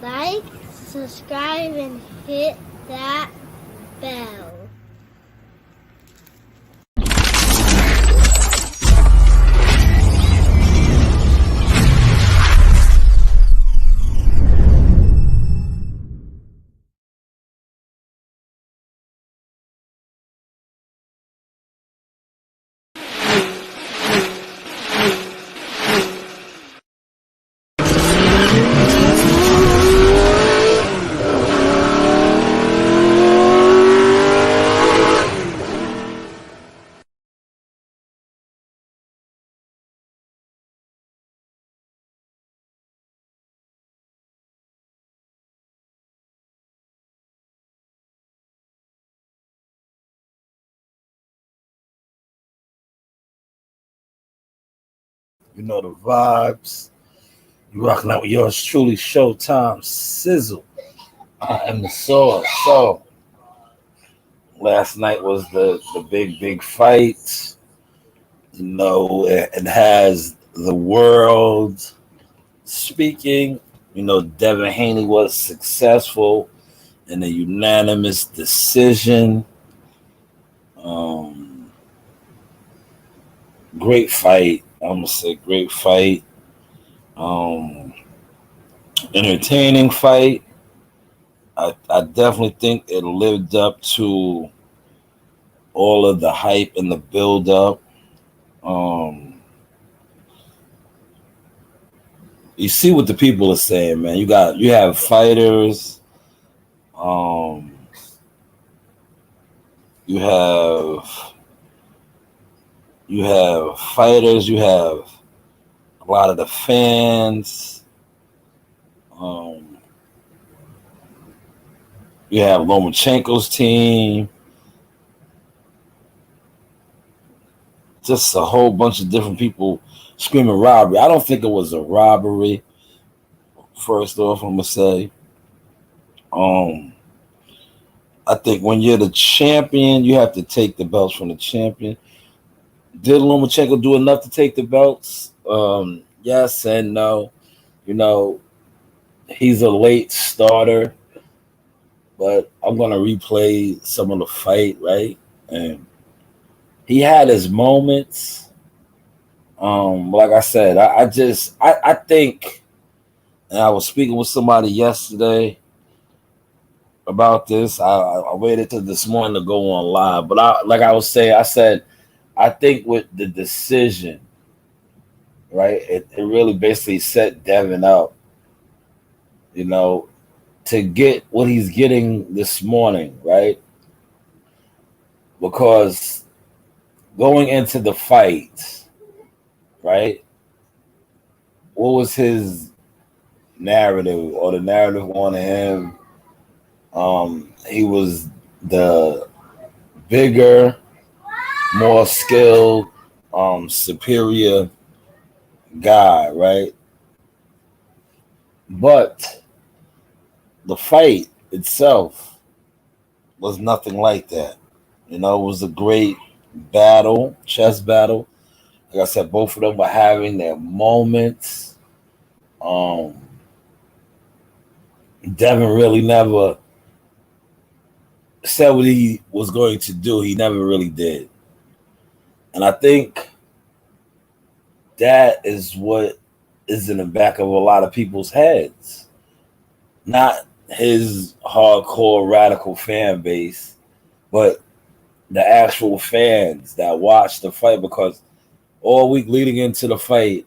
like, subscribe, and hit that bell. You know the vibes. You rocking out with yours truly, Showtime Sizzle. I am the source. So last night was the big fight. You know, it has the world speaking. You know, Devin Haney was successful in a unanimous decision. Um, Great fight. I'm gonna say great fight. Um, Entertaining fight. I definitely think it lived up to all of the hype and the build up. Um, you see what the people are saying, man. You have fighters. Um, you have you have fighters. You have a lot of the fans. Um, you have Lomachenko's team. Just a whole bunch of different people screaming robbery. I don't think it was a robbery. First off, I'm gonna say, um, I think when you're the champion, you have to take the belts from the champion. Did Lomachenko do enough to take the belts? Yes and no. You know, he's a late starter, but I'm gonna replay some of the fight, right? And he had his moments. Like I said, I think, and I was speaking with somebody yesterday about this. I waited till this morning to go on live, but like I was saying, I said I think with the decision, right, it really basically set Devin up, you know, to get what he's getting this morning, right? Because going into the fight, right, what was his narrative or the narrative on him? He was the bigger, more skilled, superior guy, right? But the fight itself was nothing like that. You know, it was a great battle, chess battle. Like I said, both of them were having their moments. Um, Devin really never said what he was going to do. He never really did. And I think that is what is in the back of a lot of people's heads. Not his hardcore radical fan base, but the actual fans that watched the fight, because all week leading into the fight,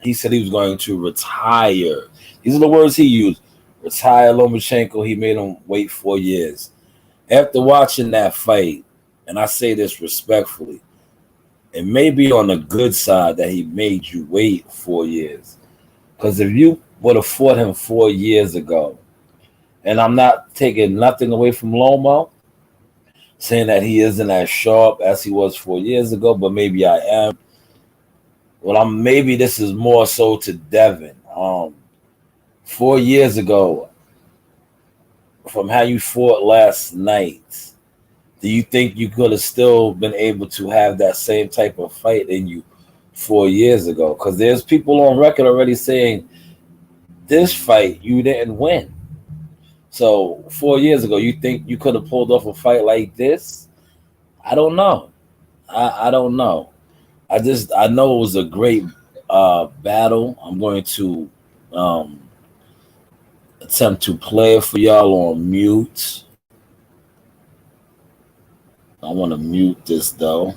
he said he was going to retire. These are the words he used. Retire Lomachenko. He made him wait 4 years. After watching that fight, and I say this respectfully, it may be on the good side that he made you wait 4 years. Because if you would have fought him 4 years ago, and I'm not taking nothing away from Loma, saying that he isn't as sharp as he was 4 years ago, but maybe I am. Well, maybe this is more so to Devin. 4 years ago, from how you fought last night, do you think you could have still been able to have that same type of fight in you 4 years ago? Because there's people on record already saying this fight you didn't win. So 4 years ago, you think you could have pulled off a fight like this? I don't know. I don't know. I know it was a great battle. I'm going to um, attempt to play it for y'all on mute. I want to mute this though,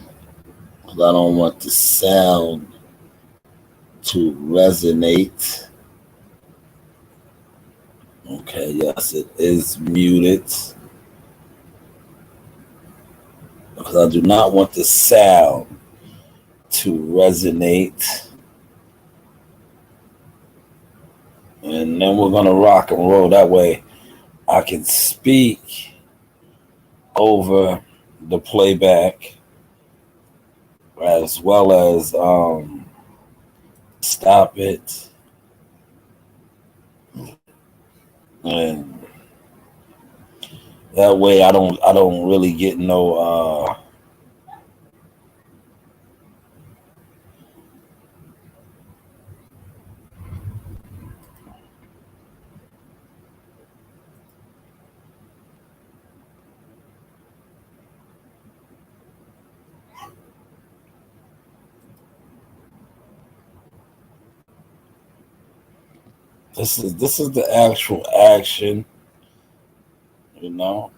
because I don't want the sound to resonate. Okay, yes, it is muted, because I do not want the sound to resonate. And then we're gonna rock and roll. That way I can speak over the playback as well as stop it. And that way I don't really get no this is the actual action, you know.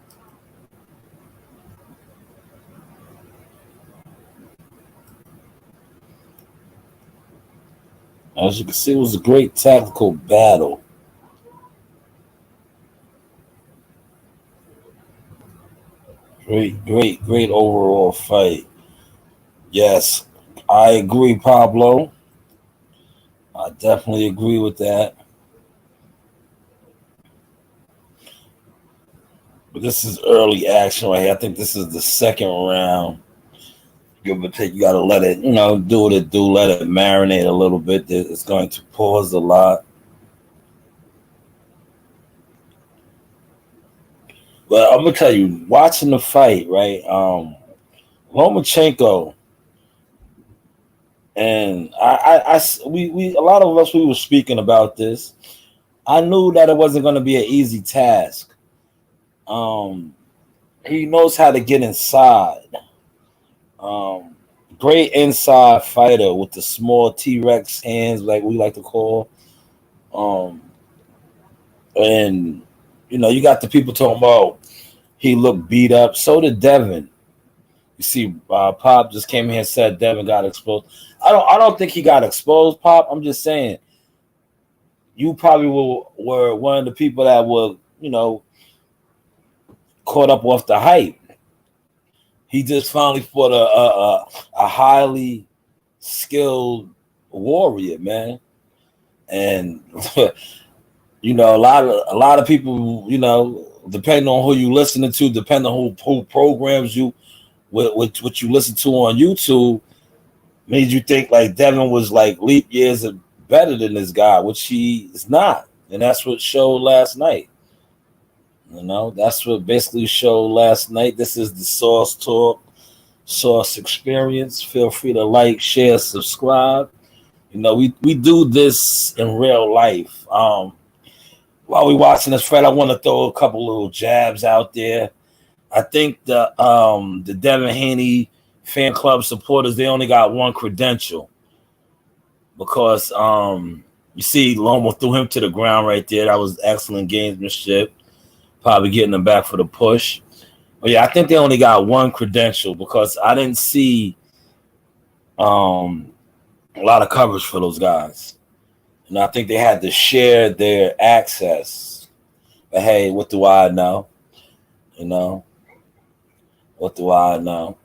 As you can see, it was a great tactical battle. Great overall fight. Yes, I agree, Pablo. I definitely agree with that. But this is early action right here. I think this is the second round. Give or take, you got to let it, do what it do. Let it marinate a little bit. It's going to pause a lot. But I'm gonna tell you, watching the fight, right? Lomachenko and we a lot of us, we were speaking about this. I knew that it wasn't going to be an easy task. He knows how to get inside. Great inside fighter with the small T-Rex hands, like we like to call. And you got the people talking about he looked beat up. So did Devin. You see, Pop just came here and said Devin got exposed. I don't think he got exposed, Pop. I'm just saying you probably were one of the people that were, caught up off the hype. He just finally fought a highly skilled warrior, man. And a lot of people, depending on who you listening to, depending on who programs you, what you listen to on YouTube, made you think like Devin was like leap years better than this guy, which he is not. And that's what showed last night. That's what basically showed last night. This is the Source Talk, Source Experience. Feel free to like, share, subscribe. We do this in real life. While we watching this fight, I want to throw a couple little jabs out there. I think the Devin Haney fan club supporters, they only got one credential, because you see Loma threw him to the ground right there. That was excellent gamesmanship. Probably getting him back for the push. But yeah, I think they only got one credential, because I didn't see a lot of coverage for those guys. And I think they had to share their access. But hey, what do I know? What do I know?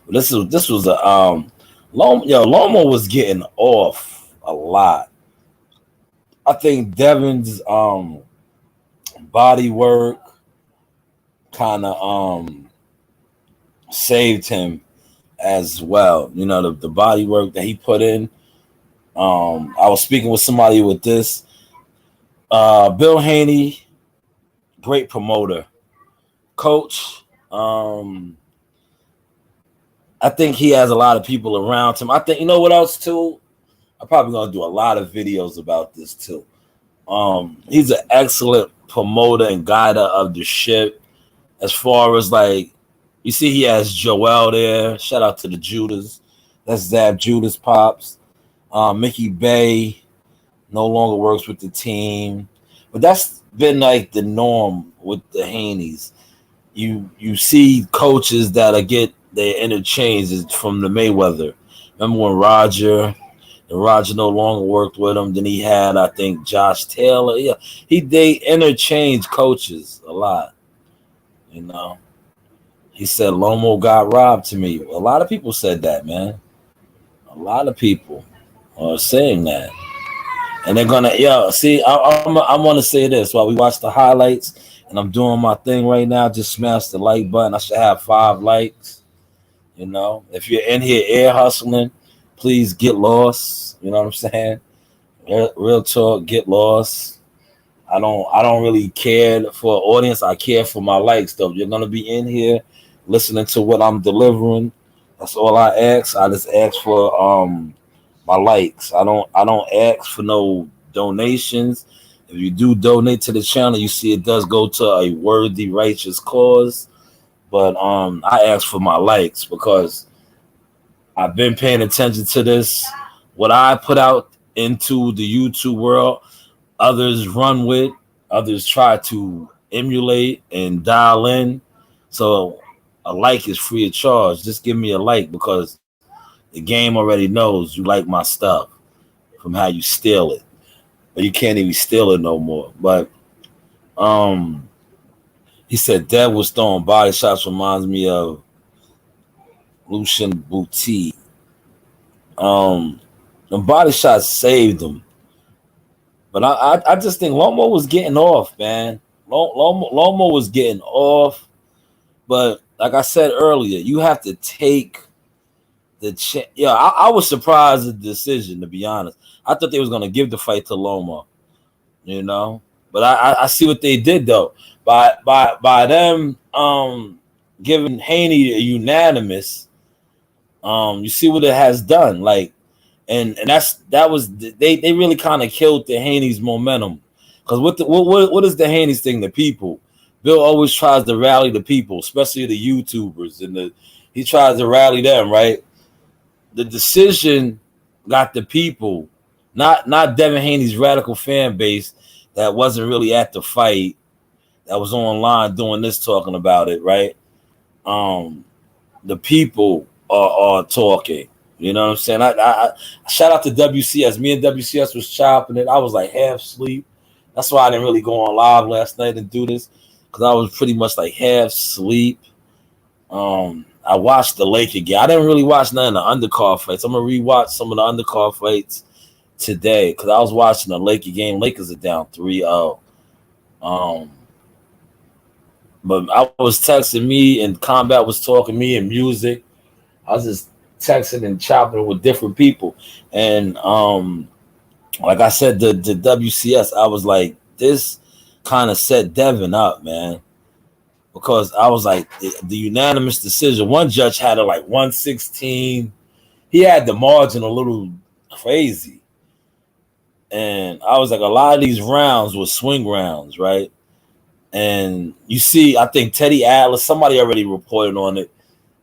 This was a Loma was getting off a lot. I think Devin's body work kind of saved him as well. The body work that he put in. I was speaking with somebody with this. Bill Haney, great promoter, coach. I think he has a lot of people around him. I think what else too. I'm probably gonna do a lot of videos about this too. He's an excellent promoter and guider of the ship. As far as like, you see, he has Joel there. Shout out to the Judas. That's Zab Judas Pops. Mickey Bay no longer works with the team, but that's been like the norm with the Haneys. You see coaches that get their interchanges from the Mayweather. Remember when Roger no longer worked with him? Then he had, I think, Josh Taylor. Yeah, they interchanged coaches a lot. You know, he said Lomo got robbed to me. A lot of people said that, man. A lot of people are saying that, and they're gonna, see, I want to say this while we watch the highlights, and I'm doing my thing right now. Just smash the like button. I should have 5 likes. You know, if you're in here air hustling, please get lost. You know what I'm saying? Real talk, get lost. I don't really care for audience. I care for my likes though. You're gonna be in here listening to what I'm delivering. That's all I ask. I just ask for my likes. I don't ask for no donations. If you do donate to the channel, you see it does go to a worthy, righteous cause. But I ask for my likes because I've been paying attention to this. What I put out into the YouTube world, others run with, others try to emulate and dial in. So a like is free of charge. Just give me a like because the game already knows you like my stuff from how you steal it. But you can't even steal it no more. But he said Dev was throwing body shots reminds me of Lucian Boutique. The body shots saved him. But I just think Loma was getting off, man. Loma was getting off. But like I said earlier, you have to take the chance. Yeah, I was surprised at the decision, to be honest. I thought they was going to give the fight to Loma, you know. But I see what they did, though. By them giving Haney a unanimous, you see what it has done. Like, and they really kind of killed the Haney's momentum. Because what is the Haney's thing? The people. Bill always tries to rally the people, especially the YouTubers, and he tries to rally them, right? The decision got the people, not Devin Haney's radical fan base that wasn't really at the fight, that was online doing this, talking about it, right? The people are talking. You know what I'm saying? I shout out to WCS. Me and WCS was chopping it. I was like half asleep. That's why I didn't really go on live last night and do this, because I was pretty much like half asleep. I watched the Laker game. I didn't really watch none of the undercard fights. I'm gonna rewatch some of the undercard fights today because I was watching the Laker game. Lakers are down 3-0. But I was texting me, and Combat was talking me, and music. I was just texting and chopping with different people. And like I said, the WCS, I was like, this kind of set Devin up, man. Because I was like, the unanimous decision. One judge had it like 116. He had the margin a little crazy. And I was like, a lot of these rounds were swing rounds, right? And you see, I think Teddy Atlas, somebody already reported on it.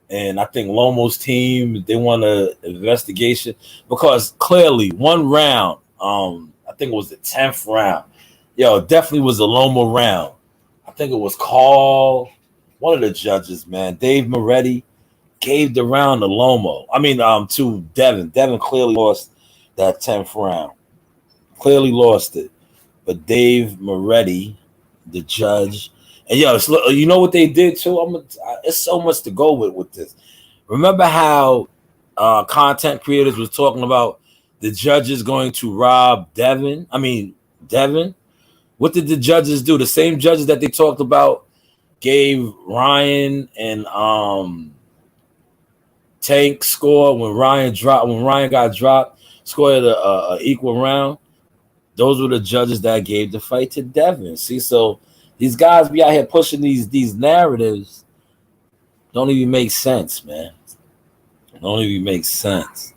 And I think Lomo's team, they want an investigation. Because clearly, one round, I think it was the 10th round. It definitely was a Loma round. I think it was called, one of the judges, man, Dave Moretti, gave the round to Loma. To Devin. Devin clearly lost that 10th round. Clearly lost it. But Dave Moretti, the judge, and you know what they did too? It's so much to go with this. Remember how content creators was talking about the judges going to rob Devin? What did the judges do? The same judges that they talked about gave Ryan and Tank score when Ryan got dropped, scored a equal round. Those were the judges that gave the fight to Devin. See, so these guys be out here pushing these narratives. Don't even make sense, man. Don't even make sense.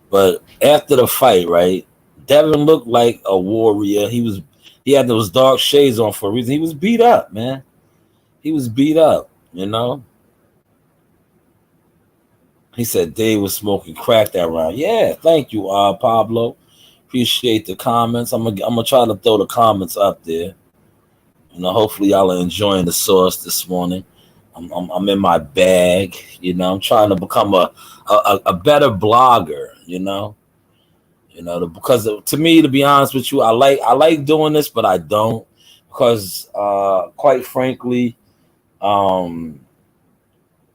But after the fight, right, Devin looked like a warrior. He had those dark shades on for a reason. He was beat up, man. He was beat up, you know. He said Dave was smoking crack that round. Yeah, thank you, Pablo. Appreciate the comments. I'm gonna try to throw the comments up there. You know, hopefully y'all are enjoying the sauce this morning. I'm in my bag. You know, I'm trying to become a better blogger. Because to me, to be honest with you, I like doing this, but I don't because, quite frankly, YouTube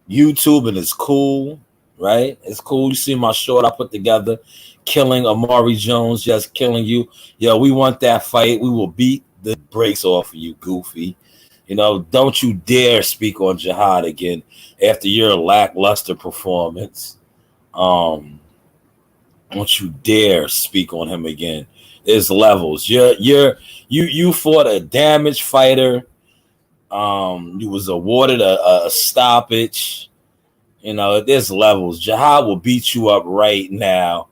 and it's cool, right? It's cool. You see my short I put together, killing Amari Jones, just killing you. Yo, we want that fight. We will beat the brakes off of you, Goofy. You know, don't you dare speak on Jihad again after your lackluster performance. Don't you dare speak on him again. There's levels. You fought a damaged fighter. You was awarded a stoppage. You know, there's levels. Jihad will beat you up right now.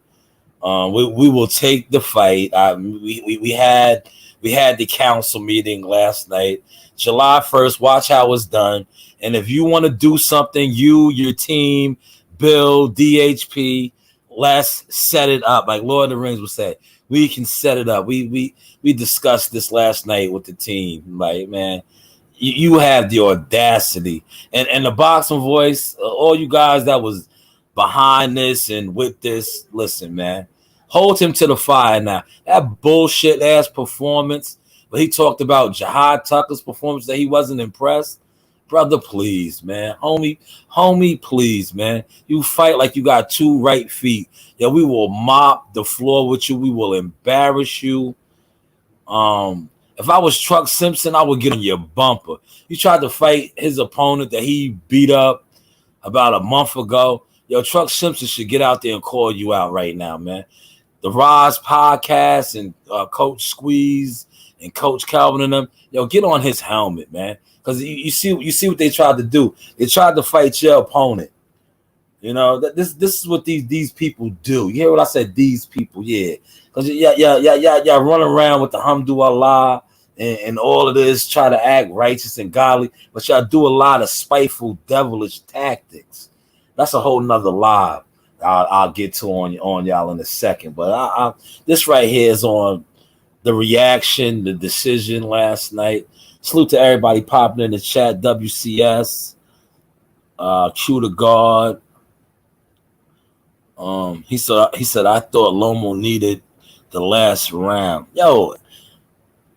We will take the fight. We had the council meeting last night. July 1st, watch how it's done. And if you want to do something, your team, Bill, DHP, let's set it up. Like Lord of the Rings would say, we can set it up. We discussed this last night with the team. Like, man, you have the audacity. And the boxing voice, all you guys that was behind this and with this, listen, man, hold him to the fire now. That bullshit ass performance, but he talked about Jihad Tucker's performance that he wasn't impressed. Brother, please, man. Homie, please, man. You fight like you got two right feet. Yeah, we will mop the floor with you. We will embarrass you. If I was Truck Simpson, I would get on your bumper. You tried to fight his opponent that he beat up about a month ago. Yo, Truck Simpson should get out there and call you out right now, man. The Roz podcast and Coach Squeeze and Coach Calvin and them, yo, get on his helmet, man. Because you see what they tried to do. They tried to fight your opponent. You know, this is what these people do. You hear what I said? These people, yeah. Because y'all run around with the Hamdu Allah and all of this, try to act righteous and godly, but y'all do a lot of spiteful, devilish tactics. That's a whole nother live I'll get to on y'all in a second. But this right here is on the reaction, the decision last night. Salute to everybody popping in the chat. WCS, Q to God. He said I thought Loma needed the last round. Yo,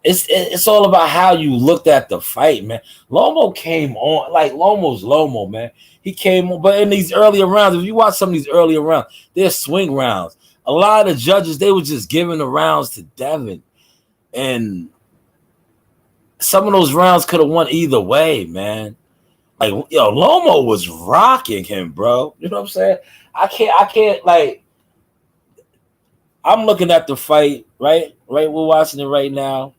it's all about how you looked at the fight, man. Lomo came on like Lomo's Lomo, man. He came on, but in these earlier rounds, if you watch some of these earlier rounds, they're swing rounds. A lot of the judges, they were just giving the rounds to Devin. And some of those rounds could have won either way, man. Like, yo, Lomo was rocking him, bro. You know what I'm saying? I can't like, I'm looking at the fight, right? We're watching it right now.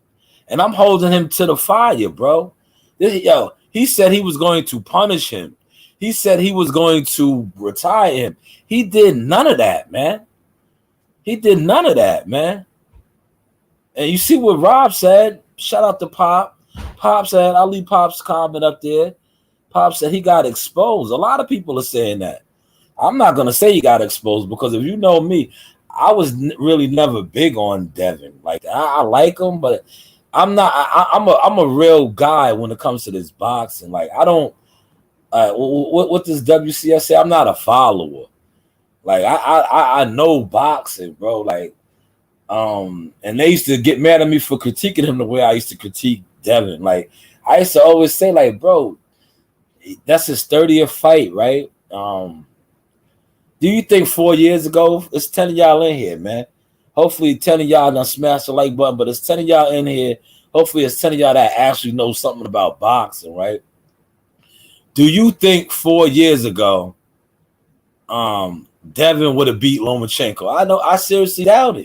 And I'm holding him to the fire, bro. He said he was going to punish him. He said he was going to retire him. He did none of that, man. And you see what Rob said. Shout out to Pop. Pop said, I'll leave Pop's comment up there. Pop said he got exposed. A lot of people are saying that. I'm not going to say he got exposed because if you know me, I was really never big on Devin. Like, I like him, but I'm not. I'm a real guy when it comes to this boxing. Like, I don't. What does WCS say? I'm not a follower. Like, I know boxing, bro. Like, and they used to get mad at me for critiquing him the way I used to critique Devin. Like, I used to always say, like, bro, that's his 30th fight, right? Do you think 4 years ago, it's 10 of y'all in here, man. Hopefully 10 of y'all done smashed the like button, but it's 10 of y'all in here. Hopefully it's 10 of y'all that actually know something about boxing, right? Do you think 4 years ago, Devin would have beat Lomachenko? I seriously doubt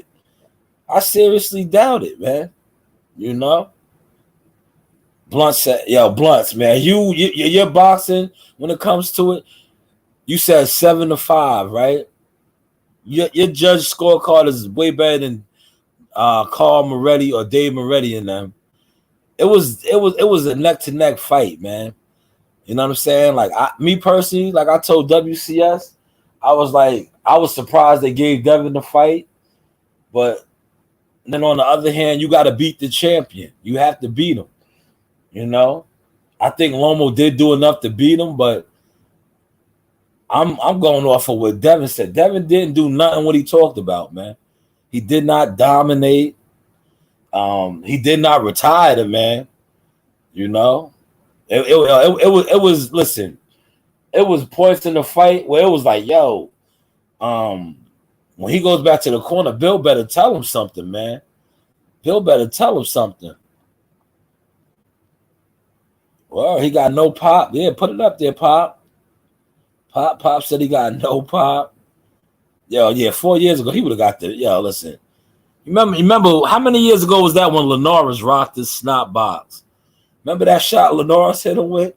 it. Man. You know? Blunt said, yo, Blunts, man. You're boxing when it comes to it. You said 7-5, right? your judge scorecard is way better than Carl Moretti or Dave Moretti and them. It was a neck to neck fight, man. You know what I'm saying? Like me personally, like I told WCS, I was surprised they gave Devin the fight, but then on the other hand, you got to beat the champion. You have to beat him. You know, I think Loma did do enough to beat him, but I'm going off of what Devin said. Devin didn't do nothing what he talked about, man. He did not dominate. He did not retire the man. You know, it was listen. It was points in the fight where it was like, yo, when he goes back to the corner, Bill better tell him something, man. Bill better tell him something. Well, he got no pop. Yeah, put it up there, Pop. Pop said he got no pop. Yo, yeah, 4 years ago, he would have got the, yo, listen. Remember, how many years ago was that when Lenoris rocked his snot box? Remember that shot Lenoris hit him with?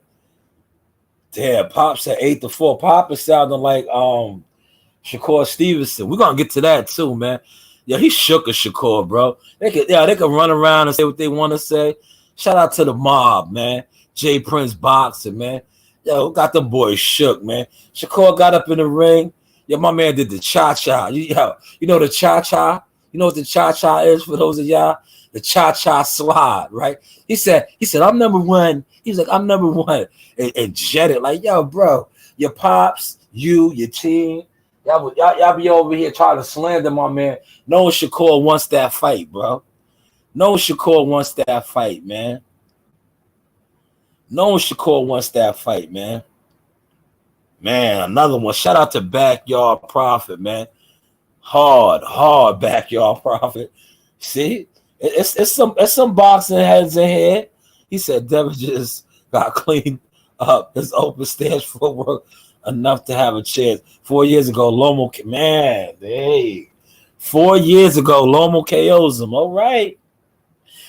Damn, Pop said 8-4. Pop is sounding like Shakur Stevenson. We're gonna get to that too, man. Yeah, he shook a Shakur, bro. They could run around and say what they want to say. Shout out to the mob, man. Jay Prince boxing, man. Yo, got them boys shook, man. Shakur got up in the ring. Yeah, my man did the cha-cha. You know the cha-cha? You know what the cha-cha is for those of y'all? The cha-cha slide, right? He said, I'm number one. He's like, I'm number one. And jetted like, yo, bro, your pops, your team, y'all be over here trying to slander my man. No Shakur wants that fight, bro. No Shakur wants that fight, man. No Shakur wants that fight, man. Man, another one. Shout out to Backyard Prophet, man. Hard Backyard Prophet. See, it's some boxing heads in here. He said Devin just got cleaned up. His open stance footwork enough to have a chance. 4 years ago, Loma, man, hey. 4 years ago, Loma KOs him. All right.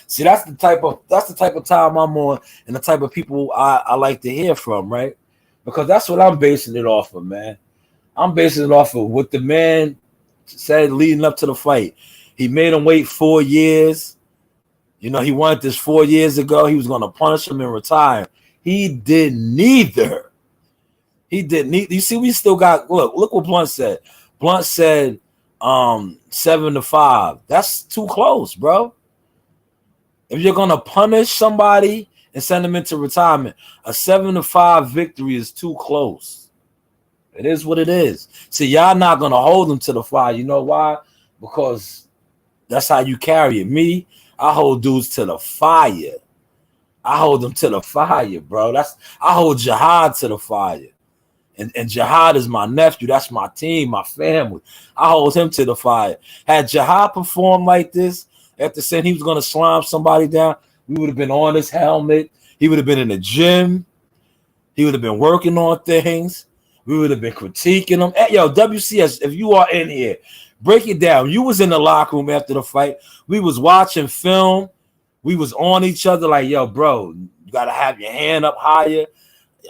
See, that's the type of time I'm on, and the type of people I like to hear from, right? Because that's what I'm basing it off of, man. I'm basing it off of what the man said leading up to the fight. He made him wait 4 years. You know, he wanted this 4 years ago. He was going to punish him and retire. He did neither. He did neither. You see, we still got, look what Blunt said. Blunt said 7-5. That's too close, bro. If you're going to punish somebody and send them into retirement, a 7-5 victory is too close. It is what it is. See, y'all not going to hold them to the fire. You know why? Because that's how you carry it. Me, I hold dudes to the fire. I hold them to the fire, bro. I hold Jihad to the fire. And Jihad is my nephew. That's my team, my family. I hold him to the fire. Had Jihad performed like this, after saying he was going to slime somebody down, we would have been on his helmet. He would have been in the gym. He would have been working on things. We would have been critiquing him. Hey, yo, WCS, if you are in here, break it down. You was in the locker room after the fight. We was watching film. We was on each other like, yo, bro, you got to have your hand up higher.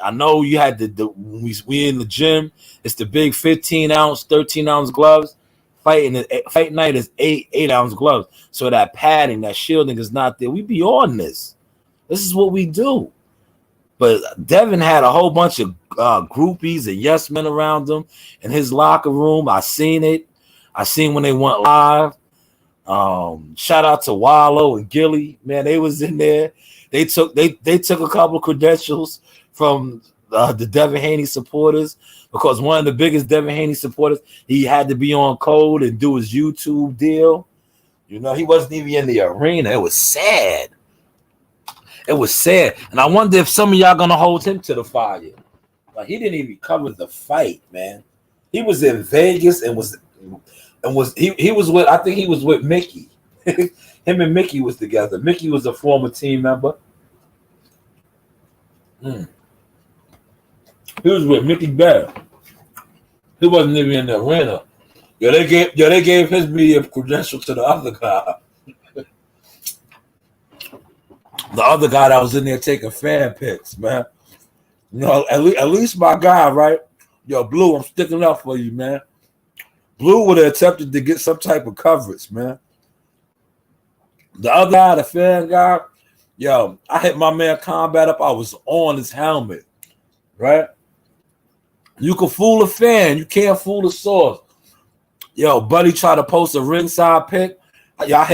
I know you had we in the gym. It's the big 15-ounce, 13-ounce gloves. Fight night is 8-ounce gloves. So that padding, that shielding is not there. We be on this. This is what we do. But Devin had a whole bunch of groupies and yes men around him in his locker room. I seen it. I seen when they went live. Shout out to Wallow and Gilly. Man, they was in there. They took a couple of credentials from the Devin Haney supporters, because one of the biggest Devin Haney supporters, he had to be on code and do his YouTube deal. You know, he wasn't even in the arena. It was sad. It was sad. And I wonder if some of y'all gonna hold him to the fire. Like, he didn't even cover the fight, man. He was in Vegas and was with, I think he was with Mickey. Him and Mickey was together. Mickey was a former team member. He was with Mickey Bear. He wasn't even in the arena. They gave his media credential to the other guy. The other guy that was in there taking fan pics, man. You know, at least my guy, right? Yo, Blue, I'm sticking up for you, man. Blue would have attempted to get some type of coverage, man. The other guy, the fan guy, yo, I hit my man Combat up. I was on his helmet, right? You can fool a fan. You can't fool the source. Yo, buddy tried to post a ringside pic. Yo, I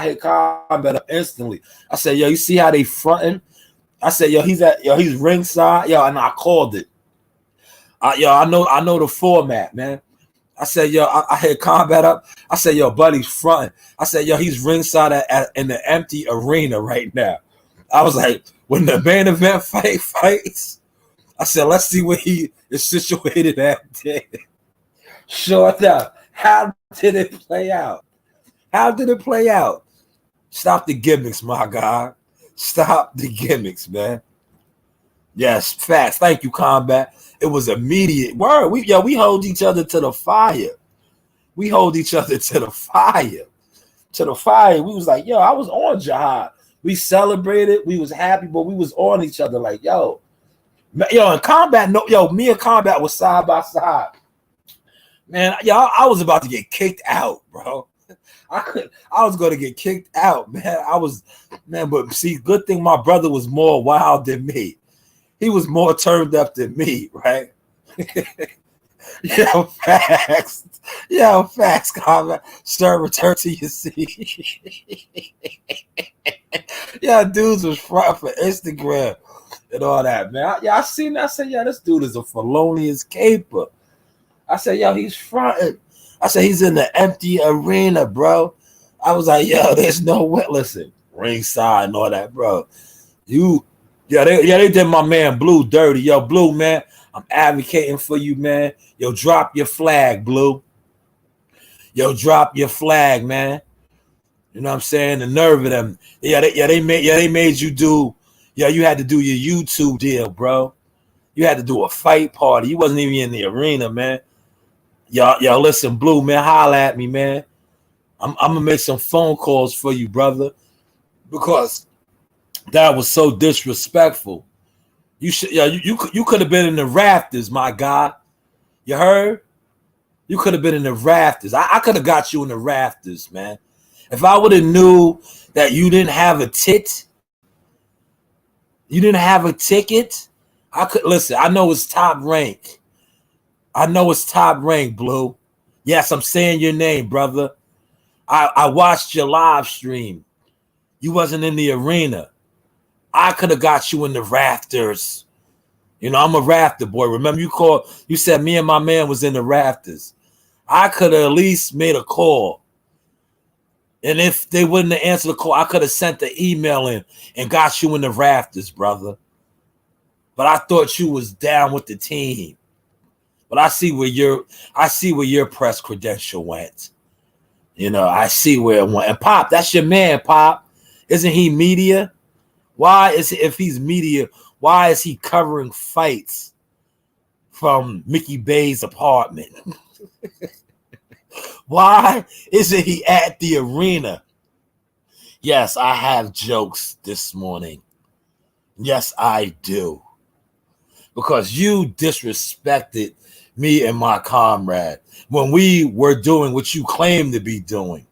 hit Combat up instantly. I said, yo, you see how they fronting? I said, he's ringside. Yo, and I called it. I know the format, man. I said, yo, I had Combat up. I said, yo, buddy's fronting. I said, yo, he's ringside in the empty arena right now. I was like, when the main event fights, I said, let's see where he is situated at. Sure enough. How did it play out? How did it play out? Stop the gimmicks, my guy. Stop the gimmicks, man. Yes, facts. Thank you, Combat. It was immediate. Word. We hold each other to the fire. We hold each other to the fire. To the fire. We was like, yo, I was on Jihad. We celebrated. We was happy, but we was on each other like, yo, and Combat, me and Combat was side by side. Man, I was about to get kicked out, bro. I was going to get kicked out, man. But see, good thing my brother was more wild than me. He was more turned up than me, right? Facts. Facts, Combat. Sir, return to your seat. Dudes was front for Instagram and all that, man. I seen that. I said, this dude is a felonious caper. I said, he's fronting. I said, he's in the empty arena, bro. I was like, there's no way. Listen, ringside and all that, bro. They did my man Blue dirty. Yo, Blue, man, I'm advocating for you, man. Yo, drop your flag, Blue. Yo, drop your flag, man. You know what I'm saying? The nerve of them. They made you do. You had to do your YouTube deal, bro. You had to do a fight party. You wasn't even in the arena, man. Yo, listen, Blue, man, holla at me, man. I'm gonna make some phone calls for you, brother, because that was so disrespectful. You could have been in the rafters, my guy. You heard? You could have been in the rafters. I could have got you in the rafters, man. If I would have knew that you didn't have a ticket, I could listen. I know it's top rank. Blue. Yes, I'm saying your name, brother. I watched your live stream. You wasn't in the arena. I could have got you in the rafters. I'm a rafter boy. Remember you said me and my man was in the rafters. I could have at least made a call. And if they wouldn't have answered the call, I could have sent the email in and got you in the rafters, brother. But I thought you was down with the team. But I see where your press credential went. I see where it went. And Pop, that's your man, Pop. Isn't he media? If he's media, why is he covering fights from Mickey Bay's apartment? Why isn't he at the arena? Yes, I have jokes this morning. Yes, I do. Because you disrespected me and my comrade when we were doing what you claim to be doing,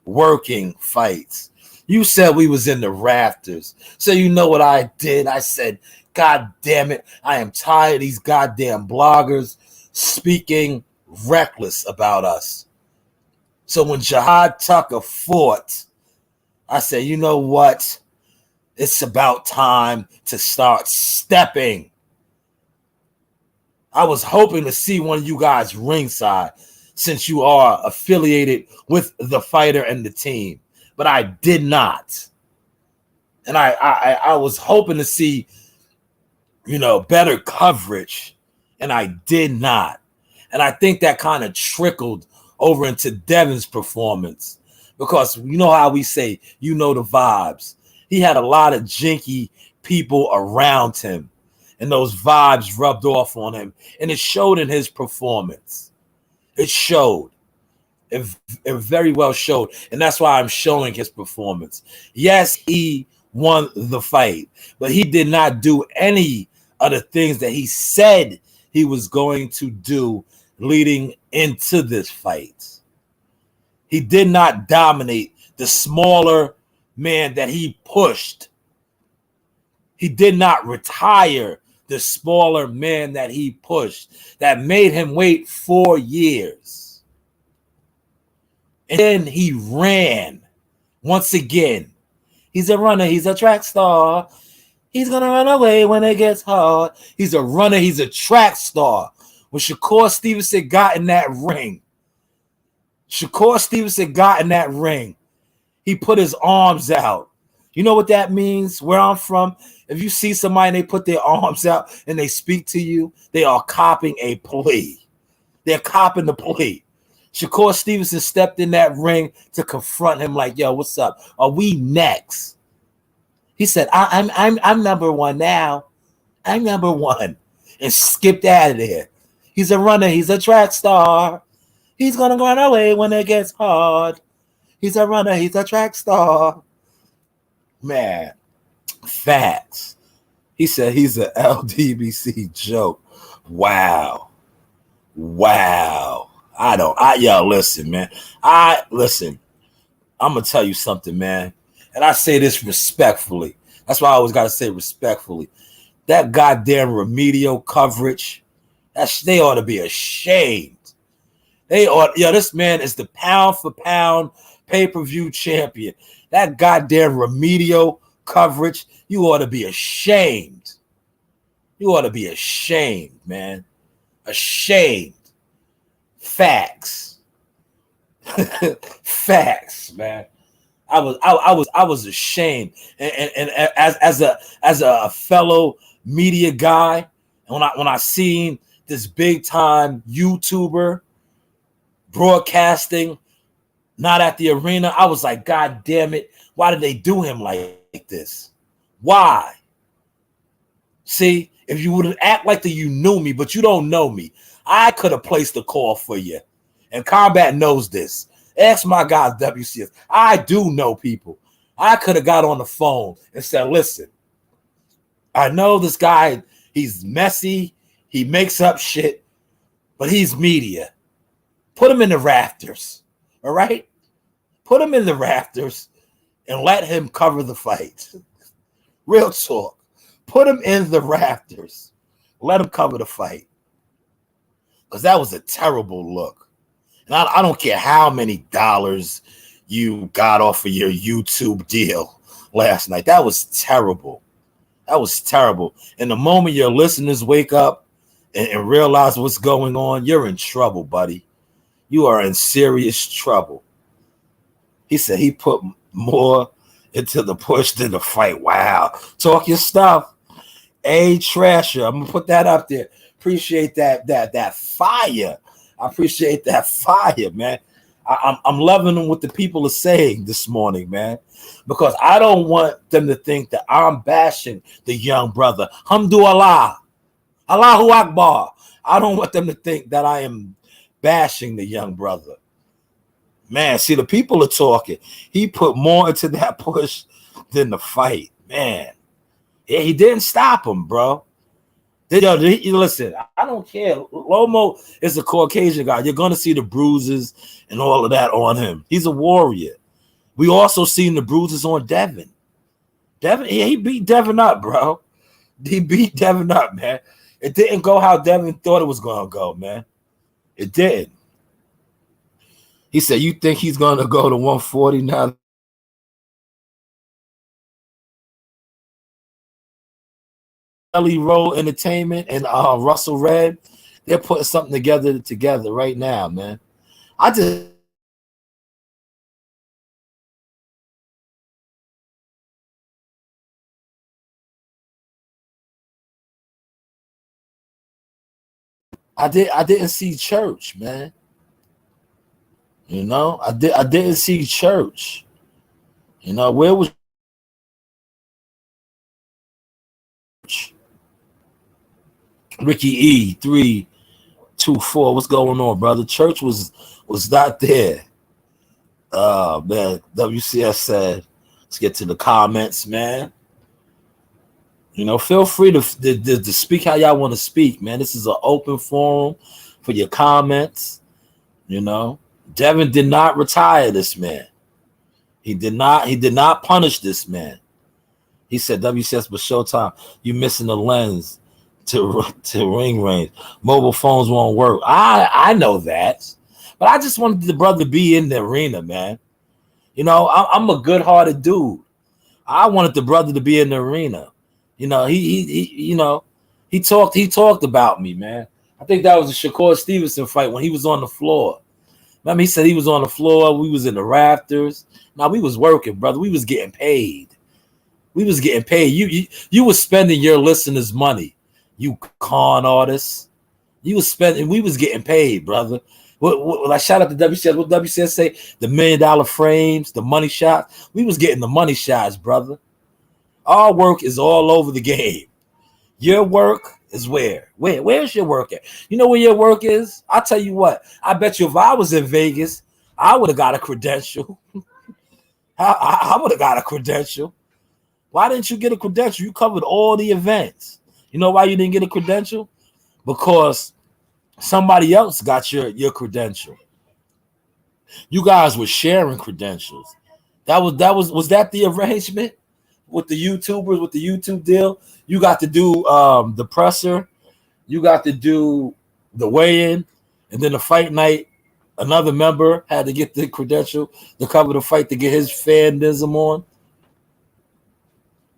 working fights. You said we was in the rafters. So you know what I did? I said, God damn it, I am tired of these goddamn bloggers speaking reckless about us. So when Jihad Tucker fought, I said, you know what? It's about time to start stepping. I was hoping to see one of you guys ringside since you are affiliated with the fighter and the team, but I did not. And I was hoping to see, better coverage, and I did not. And I think that kind of trickled over into Devin's performance because you know how we say, the vibes. He had a lot of jinky people around him. And those vibes rubbed off on him. And it showed in his performance. It showed. It very well showed. And that's why I'm showing his performance. Yes, he won the fight. But he did not do any of the things that he said he was going to do leading into this fight. He did not dominate the smaller man that he pushed. He did not retire the smaller man that he pushed, that made him wait 4 years. And then he ran once again. He's a runner. He's a track star. He's going to run away when it gets hard. He's a runner. He's a track star. When Shakur Stevenson got in that ring, he put his arms out. You know what that means? Where I'm from, if you see somebody and they put their arms out and they speak to you, they are copping a plea. They're copping the plea. Shakur Stevenson stepped in that ring to confront him like, yo, what's up? Are we next? He said, I'm number one now. I'm number one. And skipped out of there. He's a runner. He's a track star. He's going to run away when it gets hard. He's a runner. He's a track star. Man, facts. He said he's an LDBC joke. Wow. Yo, listen, man. Listen, I'm going to tell you something, man. And I say this respectfully. That's why I always got to say respectfully. That goddamn remedial coverage, they ought to be ashamed. This man is the pound for pound pay-per-view champion. That goddamn remedial coverage, you ought to be ashamed. You ought to be ashamed, man. Ashamed. Facts. Facts, man. I was ashamed. And as a fellow media guy, when I seen this big time YouTuber broadcasting, not at the arena, I was like, God damn it, why did they do him like this? Why? See, if you would act like that you knew me, but you don't know me, I could have placed a call for you. And Combat knows this. Ask my guys, WCS. I do know people. I could have got on the phone and said, listen, I know this guy, he's messy, he makes up shit, but he's media. Put him in the rafters, all right? Put him in the rafters and let him cover the fight. Real talk. Put him in the rafters. Let him cover the fight. Because that was a terrible look. And I don't care how many dollars you got off of your YouTube deal last night. That was terrible. That was terrible. And the moment your listeners wake up and realize what's going on, you're in trouble, buddy. You are in serious trouble. He said he put more into the push than the fight. Wow. Talk your stuff. A Trasher. I'm going to put that up there. Appreciate that fire. I appreciate that fire, man. I'm loving what the people are saying this morning, man, because I don't want them to think that I'm bashing the young brother. Hamdulillah. Allahu Akbar. I don't want them to think that I am bashing the young brother. Man, see, the people are talking. He put more into that push than the fight. Man. Yeah, he didn't stop him, bro. Listen, I don't care. Loma is a Caucasian guy. You're going to see the bruises and all of that on him. He's a warrior. We also seen the bruises on Devin. He beat Devin up, bro. He beat Devin up, man. It didn't go how Devin thought it was going to go, man. It did. He said, you think he's going to go to 140 now? Ellie Roll Entertainment and Russell Red, they're putting something together right now, man. I didn't see Church, man. You know, I didn't see Church. You know, where was Church? Ricky E 324. What's going on, brother? Church was not there. Man, WCS said, let's get to the comments, man. You know, feel free to speak how y'all want to speak, man. This is an open forum. for your comments. You know, Devin did not retire this man. He did not punish this man. He said, WCS, but Showtime, you missing the lens to ring range. Mobile phones won't work. I know that. But I just wanted the brother to be in the arena, man. You know, I'm a good-hearted dude. I wanted the brother to be in the arena. You know, he talked about me, man. I think that was the Shakur Stevenson fight when he was on the floor. Remember, he said he was on the floor. We was in the rafters. Now we was working, brother. We was getting paid. We was getting paid. You was spending your listeners' money. You con artists. You was spending. We was getting paid, brother. Like shout out to WCS. What WCS say? The $1 million frames, the money shots. We was getting the money shots, brother. Our work is all over the game. Your work is where? Where's your work at? You know where your work is? I'll tell you what. I bet you if I was in Vegas, I would have got a credential. I would have got a credential. Why didn't you get a credential? You covered all the events. You know why you didn't get a credential? Because somebody else got your credential. You guys were sharing credentials. Was that the arrangement with the YouTubers, with the YouTube deal? You got to do the presser, you got to do the weigh-in, and then the fight night, another member had to get the credential to cover the fight to get his fandism on.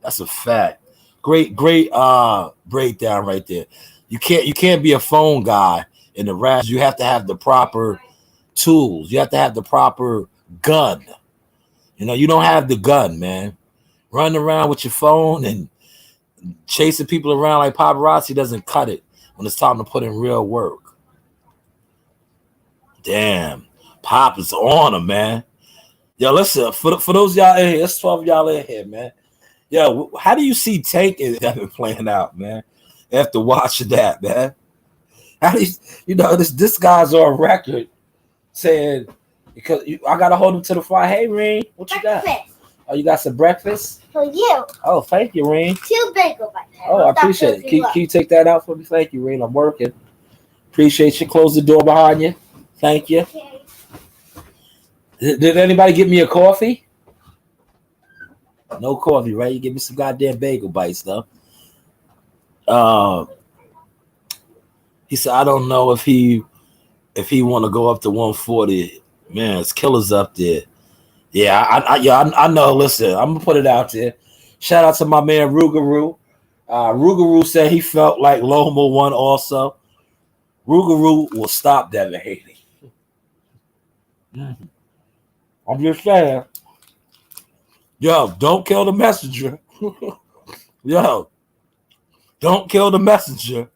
That's a fact. Great breakdown right there. You can't be a phone guy in the rap. You have to have the proper tools. You have to have the proper gun. You know, you don't have the gun, man. Running around with your phone and chasing people around like paparazzi doesn't cut it when it's time to put in real work. Damn, Pop is on him, man. Yo, listen, for those y'all in here, there's 12 of y'all in here, man. Yo, how do you see Tank and Devin playing out, man? After watching that, man, how do you know this guy's on record saying because I gotta hold him to the fire. Hey, Rain, what you got? Oh, you got some breakfast for you. Oh, thank you, Rain. 2 bagel bites. Oh, I appreciate it. Can you take that out for me? Thank you, Rain. I'm working. Appreciate you. Close the door behind you. Thank you. Okay. Did anybody get me a coffee? No coffee, right? You give me some goddamn bagel bites, though. He said, I don't know if he want to go up to 140. Man, it's killers up there. Yeah, I know. Listen, I'm gonna put it out there. Shout out to my man Rougarou. Rougarou said he felt like Loma won also. Rougarou will stop Devin Haney. I'm just saying. Yo, don't kill the messenger. Yo, don't kill the messenger.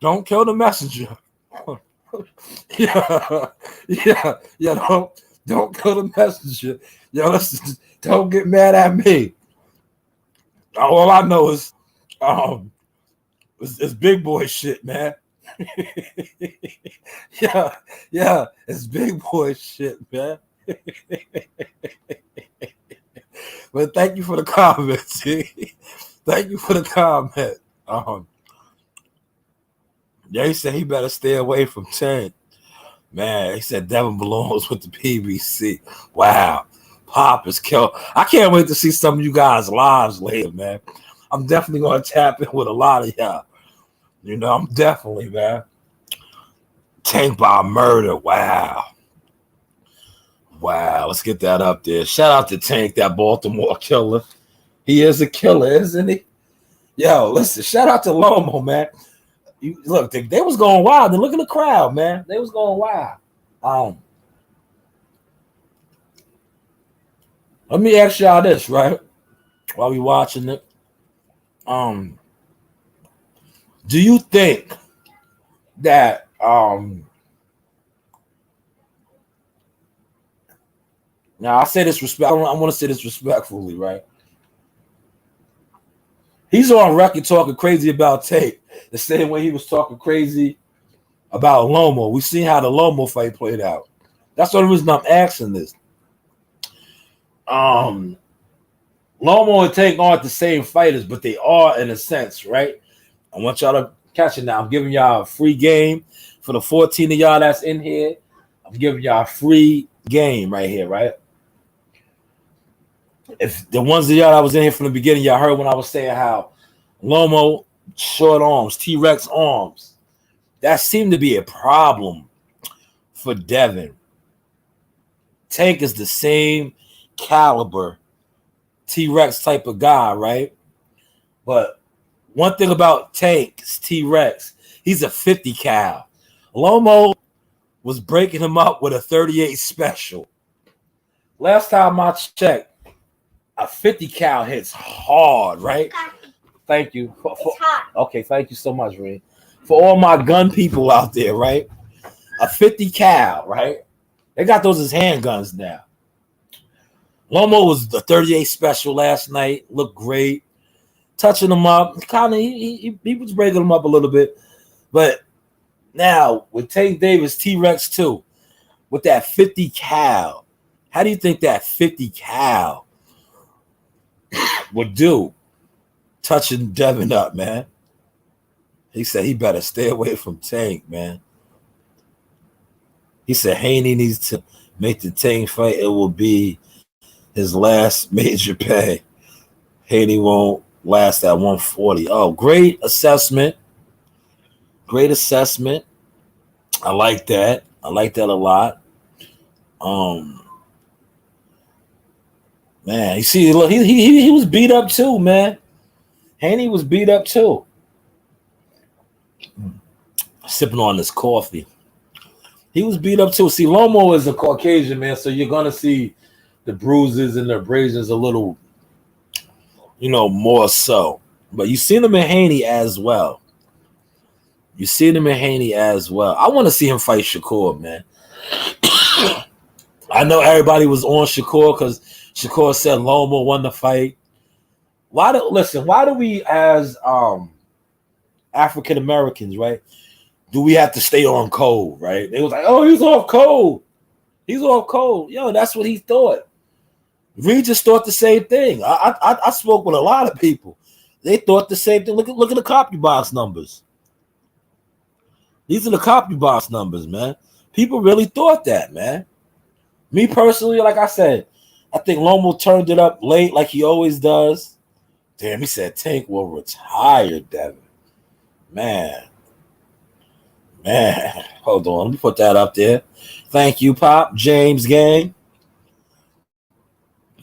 Don't kill the messenger. Yeah. Don't kill the messenger. Yo, listen, don't get mad at me. All I know is, it's big boy shit, man. yeah, it's big boy shit, man. But thank you for the comment. Thank you for the comment. Yeah, he said he better stay away from Tank. Man, he said Devin belongs with the PBC. Wow. Pop is killed. I can't wait to see some of you guys' lives later, man. I'm definitely going to tap in with a lot of y'all. You know, I'm definitely, man. Tank by murder. Wow. Let's get that up there. Shout out to Tank, that Baltimore killer. He is a killer, isn't he? Yo, listen, shout out to Loma, man. Look, they was going wild. And look at the crowd, man. They was going wild. Let me ask y'all this, right? While we watching it. Do you think that now I say this I want to say this respectfully, right? He's on record talking crazy about Tate the same way he was talking crazy about Loma. We seen how the Loma fight played out. That's the reason I'm asking this. Loma and Tate aren't the same fighters, but they are in a sense, right? I want y'all to catch it now. I'm giving y'all a free game for the 14 of y'all that's in here. I'm giving y'all a free game right here, right? If the ones of y'all that was in here from the beginning, y'all heard when I was saying how Loma short arms, T-Rex arms, that seemed to be a problem for Devin. Tank is the same caliber T-Rex type of guy, right? But one thing about Tank is T-Rex, he's a 50 cal. Loma was breaking him up with a 38 special. Last time I checked, a 50 cal hits hard, right? Thank you. It's hot. Okay, thank you so much, Ray. For all my gun people out there, right? A 50 cal, right? They got those as handguns now. Loma was the 38 special last night. Looked great. Touching him up. Kind of, he was breaking him up a little bit. But now, with Tank Davis, T-Rex 2, with that 50 cal, how do you think that 50 cal would do touching Devin up, man? He said he better stay away from Tank, man. He said Haney needs to make the Tank fight. It will be his last major pay. Haney won't last at 140. Oh, great assessment. Great assessment. I like that. I like that a lot. Man, you see, look, he was beat up too, man. Haney was beat up too. Sipping on this coffee. He was beat up too. See, Loma is a Caucasian, man, so you're gonna see the bruises and the abrasions a little, more so. But you seen him in Haney as well. You seen him in Haney as well. I want to see him fight Shakur, man. I know everybody was on Shakur because Shakur said Loma won the fight. Why do we as African Americans, right? Do we have to stay on code, right? They was like, oh, he's off code. He's off code. Yo, that's what he thought. Regis thought the same thing. I spoke with a lot of people. They thought the same thing. Look at the copy box numbers. These are the copy box numbers, man. People really thought that, man. Me personally, like I said, I think Loma turned it up late like he always does. Damn, he said Tank will retire, Devin. Man. Hold on. Let me put that up there. Thank you, Pop. James Gang.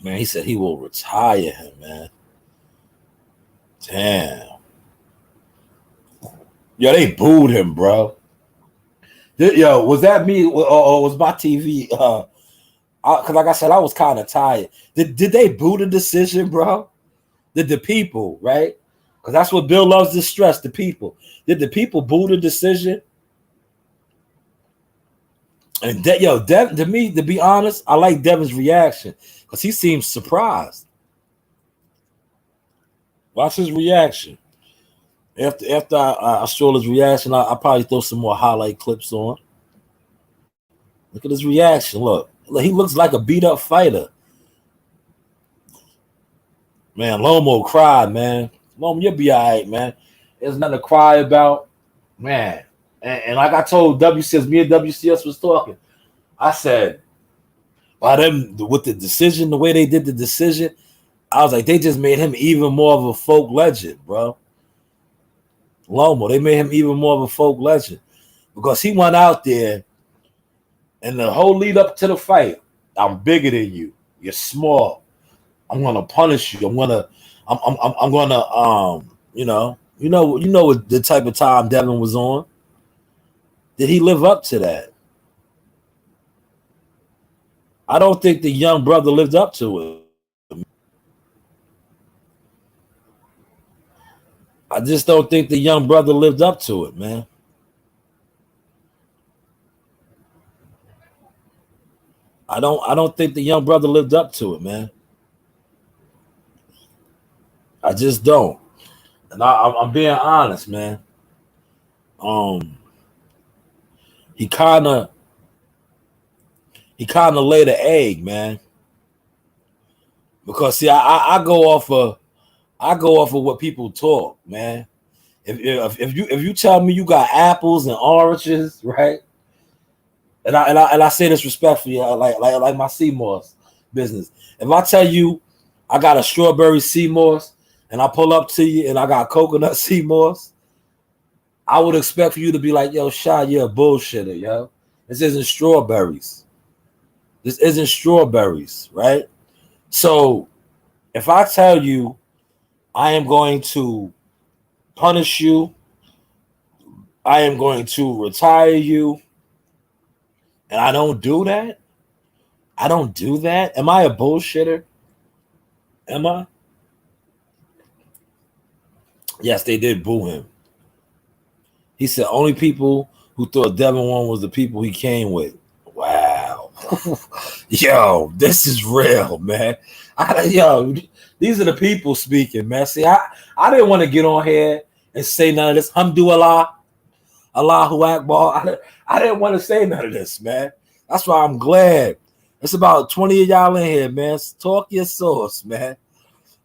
Man, he said he will retire him, man. Damn. Yo, they booed him, bro. Yo, was that me or was my TV? Because like I said, I was kind of tired. Did they boo the decision, bro? Did the people, right? Because that's what Bill loves to stress, the people. Did the people boo the decision? And to me, to be honest, I like Devin's reaction because he seems surprised. Watch his reaction. After I show his reaction, I'll probably throw some more highlight clips on. Look at his reaction. Look, he looks like a beat-up fighter. Man, Loma cried, man. Loma, you'll be all right, man. There's nothing to cry about, man. And like I told WCS, me and WCS was talking. I said, by them, with the decision, the way they did the decision, I was like, they just made him even more of a folk legend, bro. Loma, they made him even more of a folk legend because he went out there and the whole lead up to the fight, I'm bigger than you. You're small. I'm gonna punish you. I'm gonna what the type of time Devin was on. Did he live up to that? I don't think the young brother lived up to it. I just don't think the young brother lived up to it, man. I don't think the young brother lived up to it, man. I just don't. And I'm being honest, man. He kind of laid an egg, man. Because see, I go off of what people talk, man. If you tell me you got apples and oranges, right? And I say this respectfully, like my sea moss business. If I tell you I got a strawberry sea moss and I pull up to you and I got coconut sea moss, I would expect for you to be like, yo, Shy, you're a bullshitter, yo. This isn't strawberries. This isn't strawberries, right? So if I tell you I am going to punish you, I am going to retire you, and I don't do that, am I a bullshitter? Am I? Yes, they did boo him. He said only people who thought Devin won was the people he came with. Wow. Yo, this is real, man. These are the people speaking, man. See, I didn't want to get on here and say none of this. Hamdulillah, Allahu Akbar. I didn't want to say none of this, man. That's why I'm glad. It's about 20 of y'all in here, man. Talk your source, man.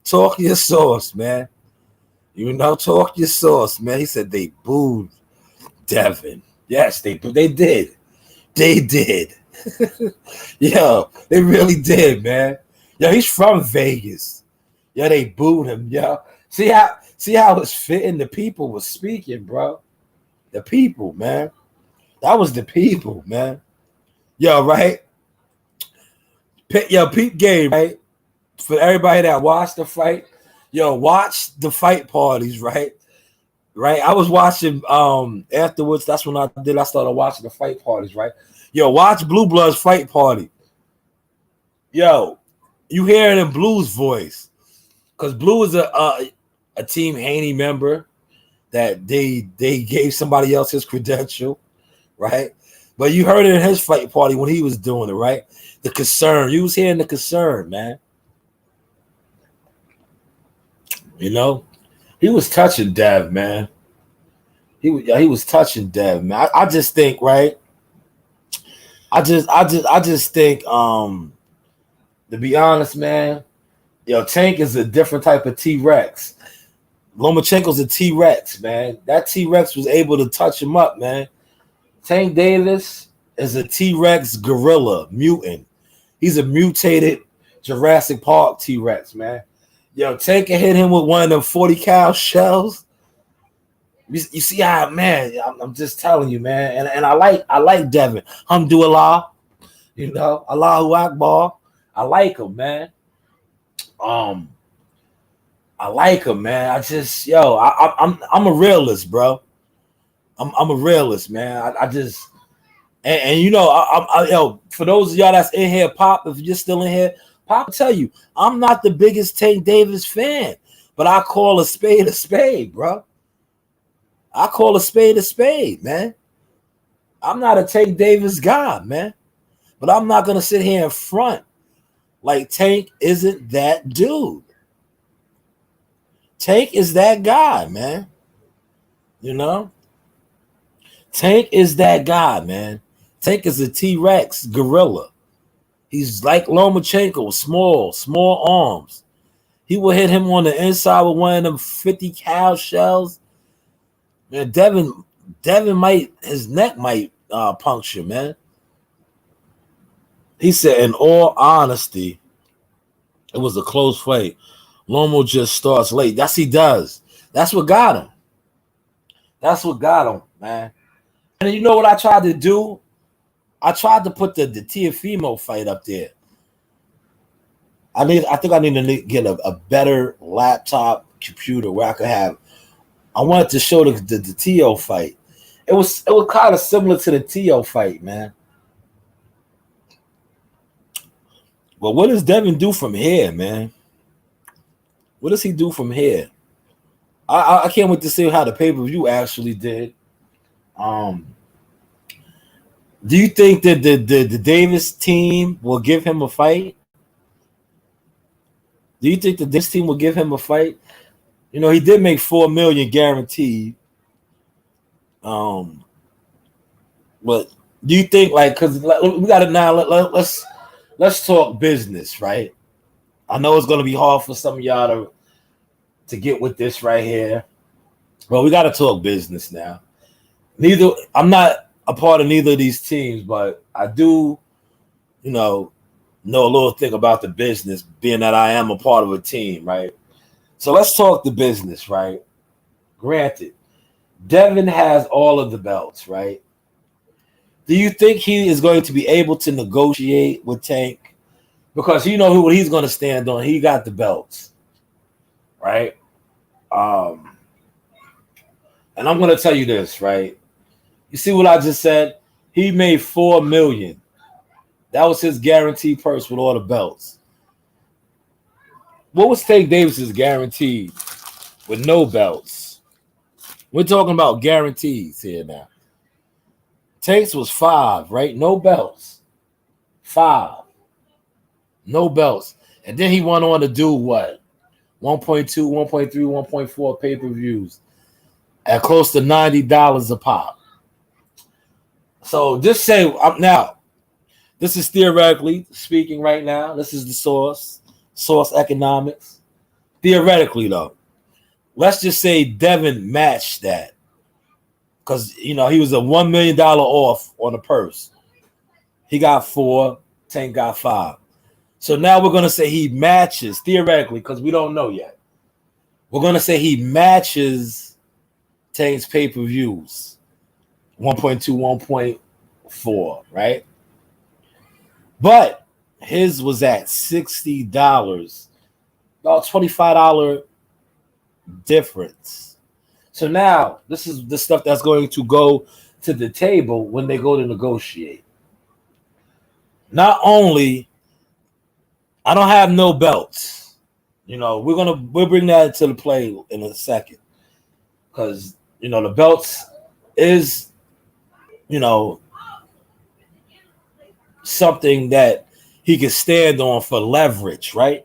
Talk your source, man. You know, talk your source, man. He said they booed Devin. Yes, they did. They did. Yo, they really did, man. Yo, he's from Vegas. Yo, they booed him, yo. See how it's fitting? The people were speaking, bro. The people, man. That was the people, man. Yo, right? Yo, peep game, right? For everybody that watched the fight, yo, watch the fight parties, right? Right? I was watching afterwards. That's when I started watching the fight parties, right? Yo, watch Blue Blood's fight party. Yo, you hear it in Blue's voice. Because Blue is a Team Haney member that they gave somebody else his credential, right? But you heard it in his fight party when he was doing it, right? The concern. You was hearing the concern, man. You know? He was touching Dev, man. He was touching Dev, man. I just think, right? I just think, to be honest, man, yo, Tank is a different type of T-Rex. Lomachenko's a T-Rex, man. That T-Rex was able to touch him up, man. Tank Davis is a T-Rex gorilla, mutant. He's a mutated Jurassic Park T-Rex, man. Yo, Tank can hit him with one of them 40 cal shells. You see how, man, I'm just telling you, man. And I like Devin. Hamdulillah, you know, Allahu Akbar. I like him, man. I like him, man. I'm a realist, bro. I'm a realist, man. And you know, yo, for those of y'all that's in here, Pop, if you're still in here, Pop will tell you, I'm not the biggest Tank Davis fan, but I call a spade, bro. I call a spade, man. I'm not a Tank Davis guy, man. But I'm not gonna sit here in front like Tank isn't that dude. Tank is that guy, man. You know? Tank is that guy, man. Tank is a T-Rex gorilla. He's like Lomachenko, small arms. He will hit him on the inside with one of them 50 cal shells. Man, Devin might, his neck might puncture, man. He said, in all honesty, it was a close fight. Loma just starts late. Yes, he does. That's what got him. That's what got him, man. And you know what I tried to do? I tried to put the Tiafimo fight up there. I think I need to get a better laptop computer where I could have. I wanted to show the Tio fight. It was kind of similar to the Tio fight, man. But what does Devin do from here, man? What does he do from here? I can't wait to see how the pay-per-view actually did. Do you think that the Davis team will give him a fight? Do you think the Davis team will give him a fight? You know, he did make $4 million guaranteed. But do you think, like, because we got it now? Let's talk business, right? I know it's gonna be hard for some of y'all to get with this right here. Well, we got to talk business now. I'm not a part of neither of these teams, but I do, you know a little thing about the business, being that I am a part of a team, right? So let's talk the business, right? Granted, Devin has all of the belts, right? Do you think he is going to be able to negotiate with Tank? Because you know what he's going to stand on. He got the belts, right? Um, and I'm going to tell you this, right? You see what I just said? He made $4 million. That was his guaranteed purse with all the belts. What was Tank Davis's guaranteed with no belts? We're talking about guarantees here now. Tank's was 5, right? No belts. 5. No belts. And then he went on to do what? 1.2, 1.3, 1.4 pay-per-views at close to $90 a pop. So just say, now, this is theoretically speaking right now. This is the source economics. Theoretically, though, let's just say Devin matched that. Because, he was a $1 million off on the purse. He got 4, Tank got 5. So now we're going to say he matches, theoretically, because we don't know yet. We're going to say he matches Tank's pay-per-views, 1.2, 1.4, right? But his was at $60, about $25 difference. So now this is the stuff that's going to go to the table when they go to negotiate. Not only, I don't have no belts. We'll bring that to the play in a second. Because, the belts is, something that he can stand on for leverage, right?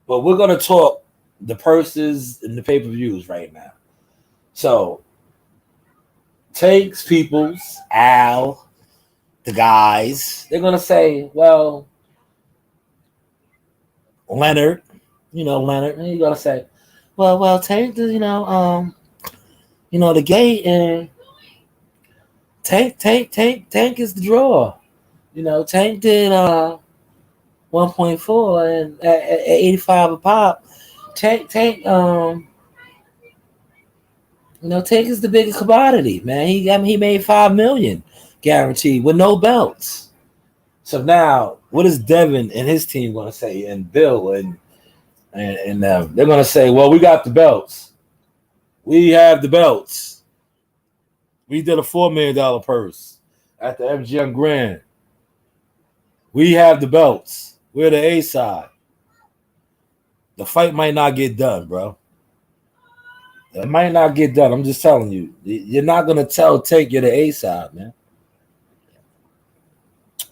But we're going to talk the purses and the pay-per-views right now. So, Tank's peoples, Al, the guys, they're going to say, well, Leonard, Leonard, and you're going to say, well, Tank, the gate, and Tank is the draw. Tank did 1.4 and at 85 a pop. Tank Tank is the biggest commodity, man. He made $5 million guaranteed with no belts. So now, what is Devin and his team going to say? And Bill and they're going to say, well, we got the belts. We have the belts. We did a $4 million purse at the MGM Grand. We have the belts. We're the A side. The fight might not get done, bro. It might not get done. I'm just telling you. You're not going to tell Tank you're the A side, man.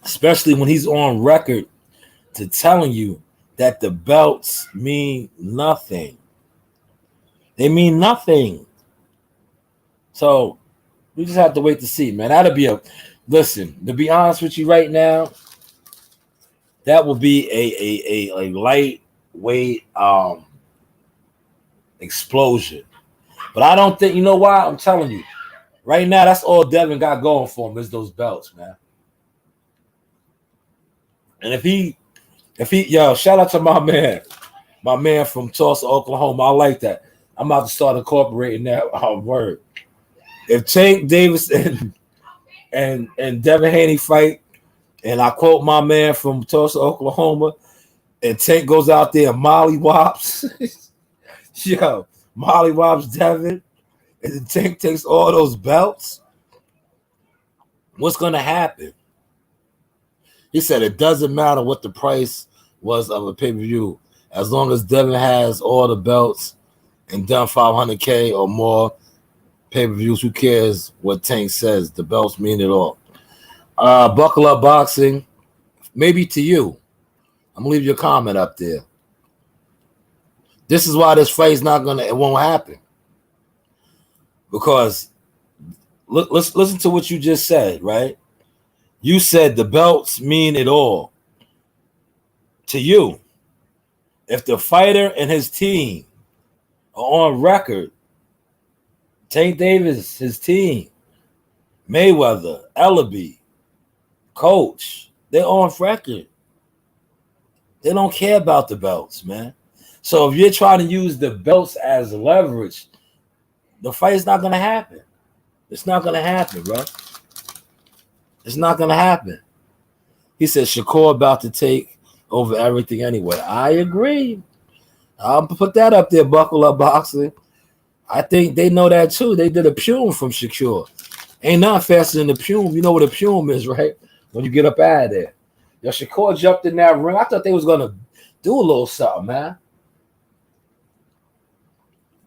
Especially when he's on record to telling you that the belts mean nothing. They mean nothing. So we just have to wait to see, man. That'll be listen, to be honest with you right now, that will be a lightweight explosion. But I don't think, you know why? I'm telling you. Right now, that's all Devin got going for him is those belts, man. And if he, shout out to my man from Tulsa, Oklahoma. I like that. I'm about to start incorporating that word. If Tank Davis and Devin Haney fight, and I quote my man from Tulsa, Oklahoma, and Tank goes out there and mollywops, mollywops Devin, and Tank takes all those belts, what's going to happen? He said it doesn't matter what the price was of a pay-per-view. As long as Devin has all the belts and done $500K or more pay-per-views, who cares what Tank says? The belts mean it all. Buckle Up Boxing, maybe to you. I'm going to leave your comment up there. This is why this fight's it won't happen. Because let's listen to what you just said, right? You said the belts mean it all to you. If the fighter and his team are on record Tank Davis, his team, Mayweather, Ellaby, Coach, they're on record. They don't care about the belts, man. So if you're trying to use the belts as leverage, the fight's not gonna happen. It's not gonna happen, bro. It's not gonna happen. He said Shakur about to take over everything anyway. I agree. I'll put that up there, buckle up boxing. I think they know that too. They did a Pume from Shakur. Ain't nothing faster than the Pume. You know what a Pume is, right? When you get up out of there. Yo, Shakur jumped in that ring. I thought they was gonna do a little something, man.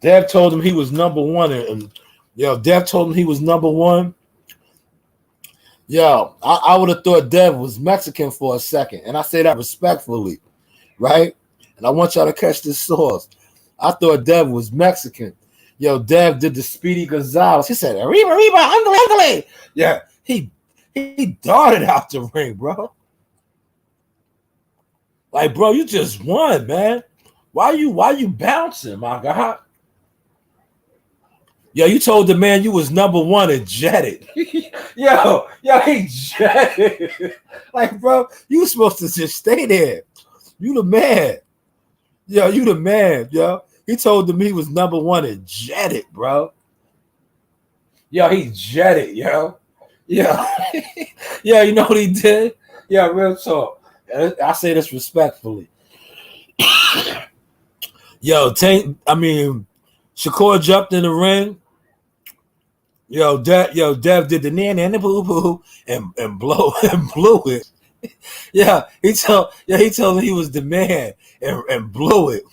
Dev told him he was number one, and Dev told him he was number one. Yo, I would have thought Dev was Mexican for a second, and I say that respectfully, right? And I want y'all to catch this source. I thought Dev was Mexican. Yo, Dev did the Speedy Gonzalez. He said, "Arriba, arriba, andale, andale." Yeah, he darted out the ring, bro. Like, bro, you just won, man. Why you bouncing, my God? Yo, you told the man you was number one and jetted. yo, he jetted. Like, bro, you was supposed to just stay there. You the man. Yo, you the man, yo. He told them he was number one and jetted, bro. Yo, he jetted, yo. Yo. Yeah, you know what he did? Yeah, real talk. I say this respectfully. Shakur jumped in the ring. Dev did the nan and the boo boo and blew it. He told me he was the man and blew it.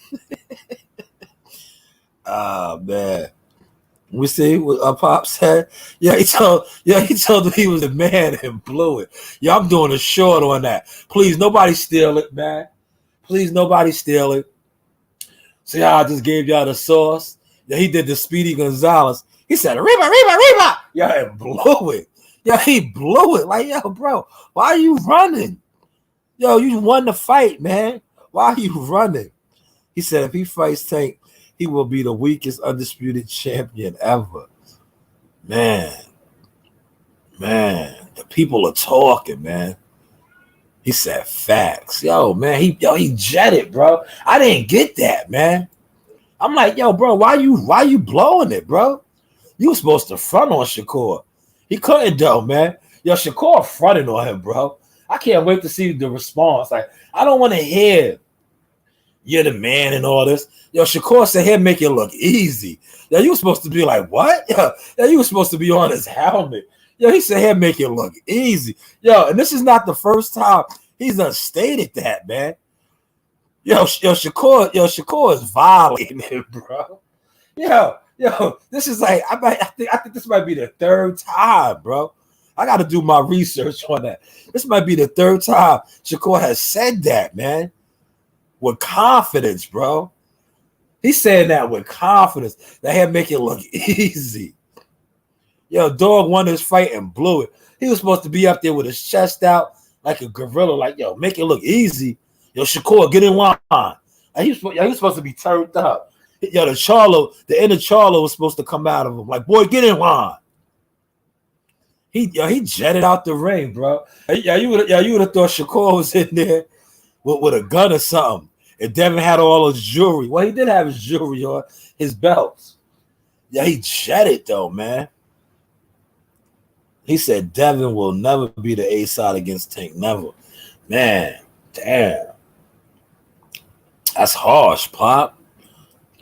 Oh man. We see what Pop said. He told him he was the man and blew it. Yeah, I'm doing a short on that. Please, nobody steal it, man. Please, nobody steal it. See how I just gave y'all the sauce? Yeah, he did the Speedy Gonzalez. He said, "Reba, Reba, Reba." Yeah, and blew it. Yeah, he blew it. Like, yo, bro, why are you running? Yo, you won the fight, man. Why are you running? He said if he fights Tank, he will be the weakest undisputed champion ever. Man, the people are talking, man. He said facts. Yo, man, he jetted, bro. I didn't get that, man. I'm like, yo, bro, why you blowing it, bro? You were supposed to front on Shakur. He couldn't though, man. Yo, Shakur fronting on him, bro. I can't wait to see the response. Like, I don't want to hear you're the man and all this. Yo, Shakur said he'll make it look easy. Yo, you were supposed to be like, what? Yo, you were supposed to be on his helmet. Yo, he said he'll make it look easy. Yo, and this is not the first time he's unstated that, man. Yo, Shakur is violating him, bro. Yo, this is like I think this might be the third time, bro. I got to do my research on that. This might be the third time Shakur has said that, man, with confidence, bro. He's saying that with confidence that he'll make it look easy. Yo, dog won his fight and blew it. He was supposed to be up there with his chest out like a gorilla, like, yo, make it look easy. Yo, Shakur, get in line. Like, he was supposed to be turned up. Yo, the inner Charlo was supposed to come out of him. Like, boy, get in line. He jetted out the ring, bro. You would have thought Shakur was in there with a gun or something. And Devin had all his jewelry. Well, he did have his jewelry on, his belts. Yeah, he jetted though, man. He said Devin will never be the A side against Tank. Never. Man, damn. That's harsh, Pop.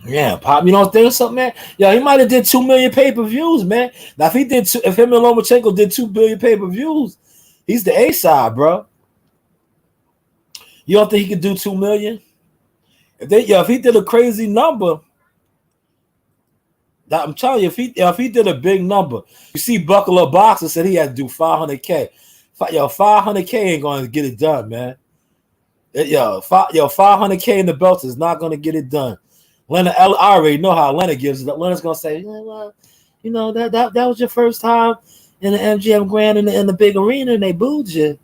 Yeah, Pop, you don't think something, man? Yeah, he might have did 2 million pay-per-views, man. Now, if him and Lomachenko did 2 billion pay-per-views, he's the A side, bro. You don't think he could do 2 million? If he did a crazy number, I'm telling you, if he did a big number, you see, Buckle Up Boxer said he had to do 500K. Yo, 500K ain't going to get it done, man. Yo, 500K in the belt is not going to get it done. Leonard, I already know how Leonard gives it up. Leonard's gonna say, yeah, well, you know, that was your first time in the MGM Grand in the big arena, and they booed you.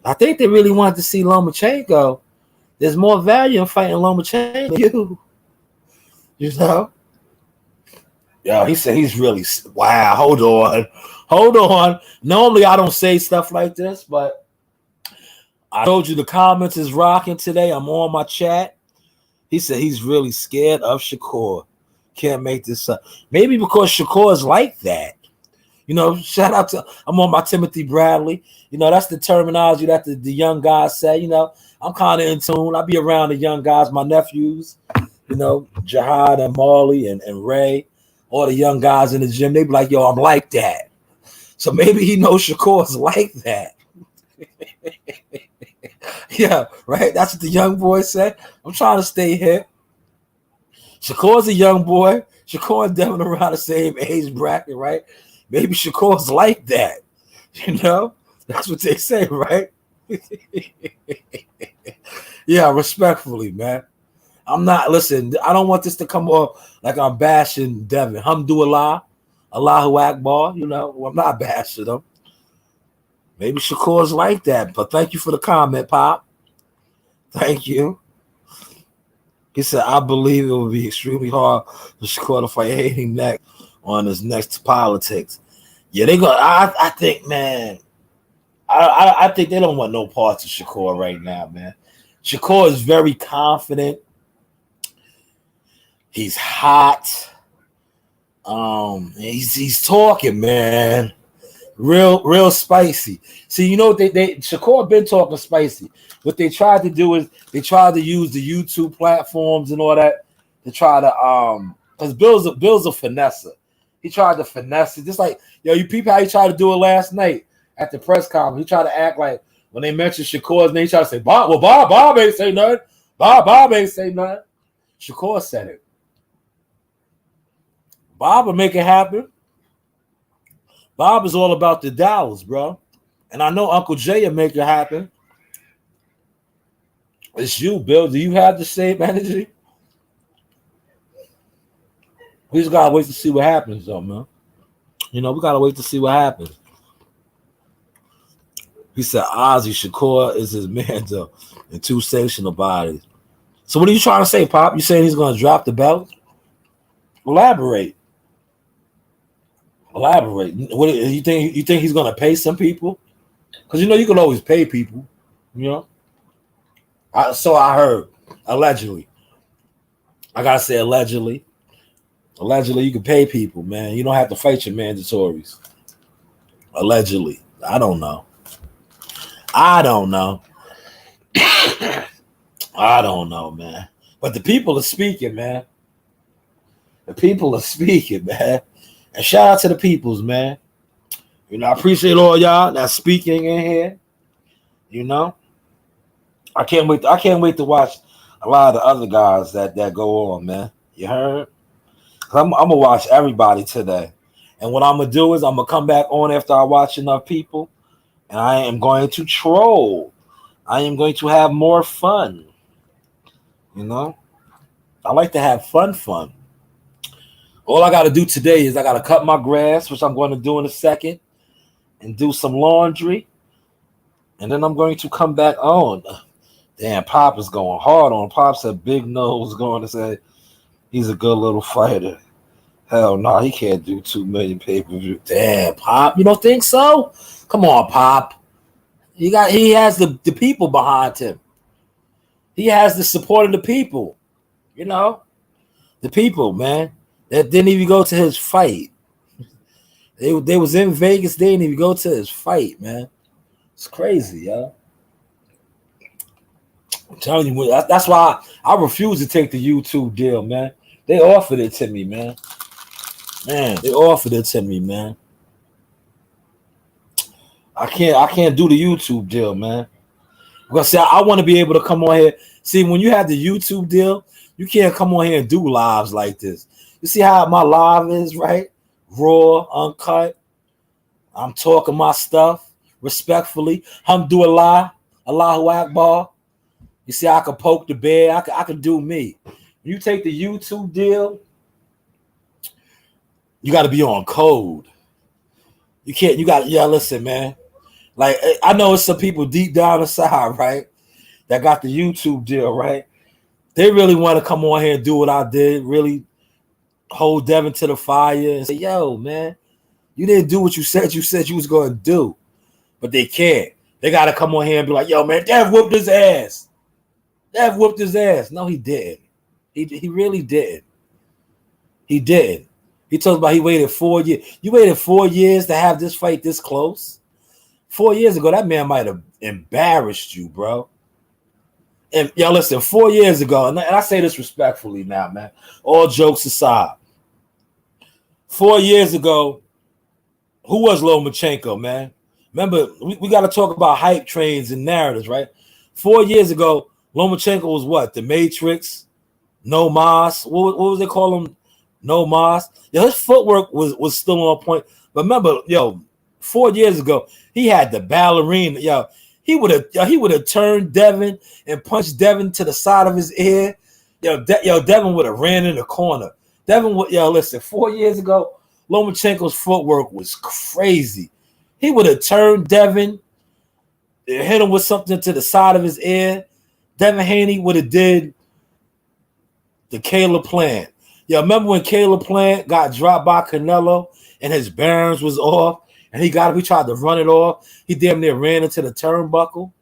I think they really wanted to see Lomachenko. There's more value in fighting Lomachenko than you. You know? Yo, he said he's really wow. Hold on. Normally I don't say stuff like this, but I told you the comments is rocking today. I'm on my chat. He said he's really scared of Shakur. Can't make this up. Maybe because Shakur is like that. Shout out to I'm on my Timothy Bradley. That's the terminology that the young guys say. I'm kind of in tune. I be around the young guys, my nephews, Jihad and Marley and Ray, all the young guys in the gym. They be like, yo, I'm like that. So maybe he knows Shakur's like that. Yeah, right. That's what the young boy said. I'm trying to stay hip. Shakur's a young boy. Shakur and Devin around the same age bracket, right? Maybe Shakur's like that. That's what they say, right? Yeah, respectfully, man. Listen, I don't want this to come off like I'm bashing Devin. Alhamdulillah, Allahu Akbar, I'm not bashing him. Maybe Shakur's like that, but thank you for the comment, Pop. Thank you. He said, I believe it will be extremely hard for Shakur to fight Haney next on his next politics. Yeah, they go. I think, man, I think they don't want no parts of Shakur right now, man. Shakur is very confident. He's hot. He's talking, man. Real spicy. See, Shakur been talking spicy. What they tried to do is they tried to use the YouTube platforms and all that to try to because Bill's a finesser. He tried to finesse it, just like you people how he tried to do it last night at the press conference. He tried to act like when they mentioned Shakur's name, he tried to say Bob ain't say nothing. Bob ain't say nothing. Shakur said it. Bob will make it happen. Bob is all about the dollars, bro. And I know Uncle Jay will make it happen. It's you, Bill. Do you have the same energy? We just gotta wait to see what happens, though, man. We gotta wait to see what happens. He said Ozzy Shakur is his man, though, and two sanctional bodies. So what are you trying to say, Pop? You saying he's gonna drop the belt? Elaborate. What you think? You think he's gonna pay some people? Because you can always pay people. So I heard. Allegedly. I gotta say allegedly. Allegedly, you can pay people, man. You don't have to fight your mandatories. Allegedly. I don't know. I don't know, man. But the people are speaking, man. The people are speaking, man. And shout out to the peoples, man. I appreciate all y'all that's speaking in here. I can't wait to watch a lot of the other guys that go on, man. You heard? I'm gonna watch everybody today. And what I'm gonna do is I'm gonna come back on after I watch enough people, and I am going to troll. I am going to have more fun. I like to have fun. All I got to do today is I got to cut my grass, which I'm going to do in a second, and do some laundry. And then I'm going to come back on. Damn, Pop is going hard on. Pop said Big Nose going to say he's a good little fighter. Hell no, he can't do 2 million pay-per-view. Damn, Pop, you don't think so? Come on, Pop. He has the people behind him. He has the support of the people. The people, man. That didn't even go to his fight. They was in Vegas. They didn't even go to his fight, man. It's crazy, yo. I'm telling you, that's why I refuse to take the YouTube deal, man. They offered it to me, man. They offered it to me, man. I can't do the YouTube deal, man. Because see, I want to be able to come on here. See, when you have the YouTube deal, you can't come on here and do lives like this. You see how my live is, right? Raw, uncut. I'm talking my stuff respectfully. Alhamdulillah, Allahu Akbar. You see, I can poke the bear. I can do me. When you take the YouTube deal, you got to be on code. Listen, man. Like, I know it's some people deep down inside, right, that got the YouTube deal, right? They really want to come on here and do what I did, really hold Devin to the fire and say, yo, man, you didn't do what you said you was going to do. But they can't. They got to come on here and be like, yo, man, Dev whooped his ass. Dev whooped his ass. No, he didn't. He really didn't. He didn't. He talks about he waited 4 years. You waited 4 years to have this fight this close? 4 years ago, that man might have embarrassed you, bro. And y'all listen, 4 years ago, and I say this respectfully now, man, all jokes aside, 4 years ago, who was Lomachenko, man? Remember, we got to talk about hype trains and narratives, right? 4 years ago, Lomachenko was what? The Matrix? No Mas? What was they call him? No Mas? Yo, his footwork was still on point. But remember, yo, 4 years ago, he had the ballerina. Yo, he would have turned Devin and punched Devin to the side of his ear. Devin would have ran in the corner. Listen, 4 years ago, Lomachenko's footwork was crazy. He would have turned Devin, hit him with something to the side of his ear. Devin Haney would have did the Caleb Plant. Yo, remember when Caleb Plant got dropped by Canelo and his bearings was off and he tried to run it off. He damn near ran into the turnbuckle.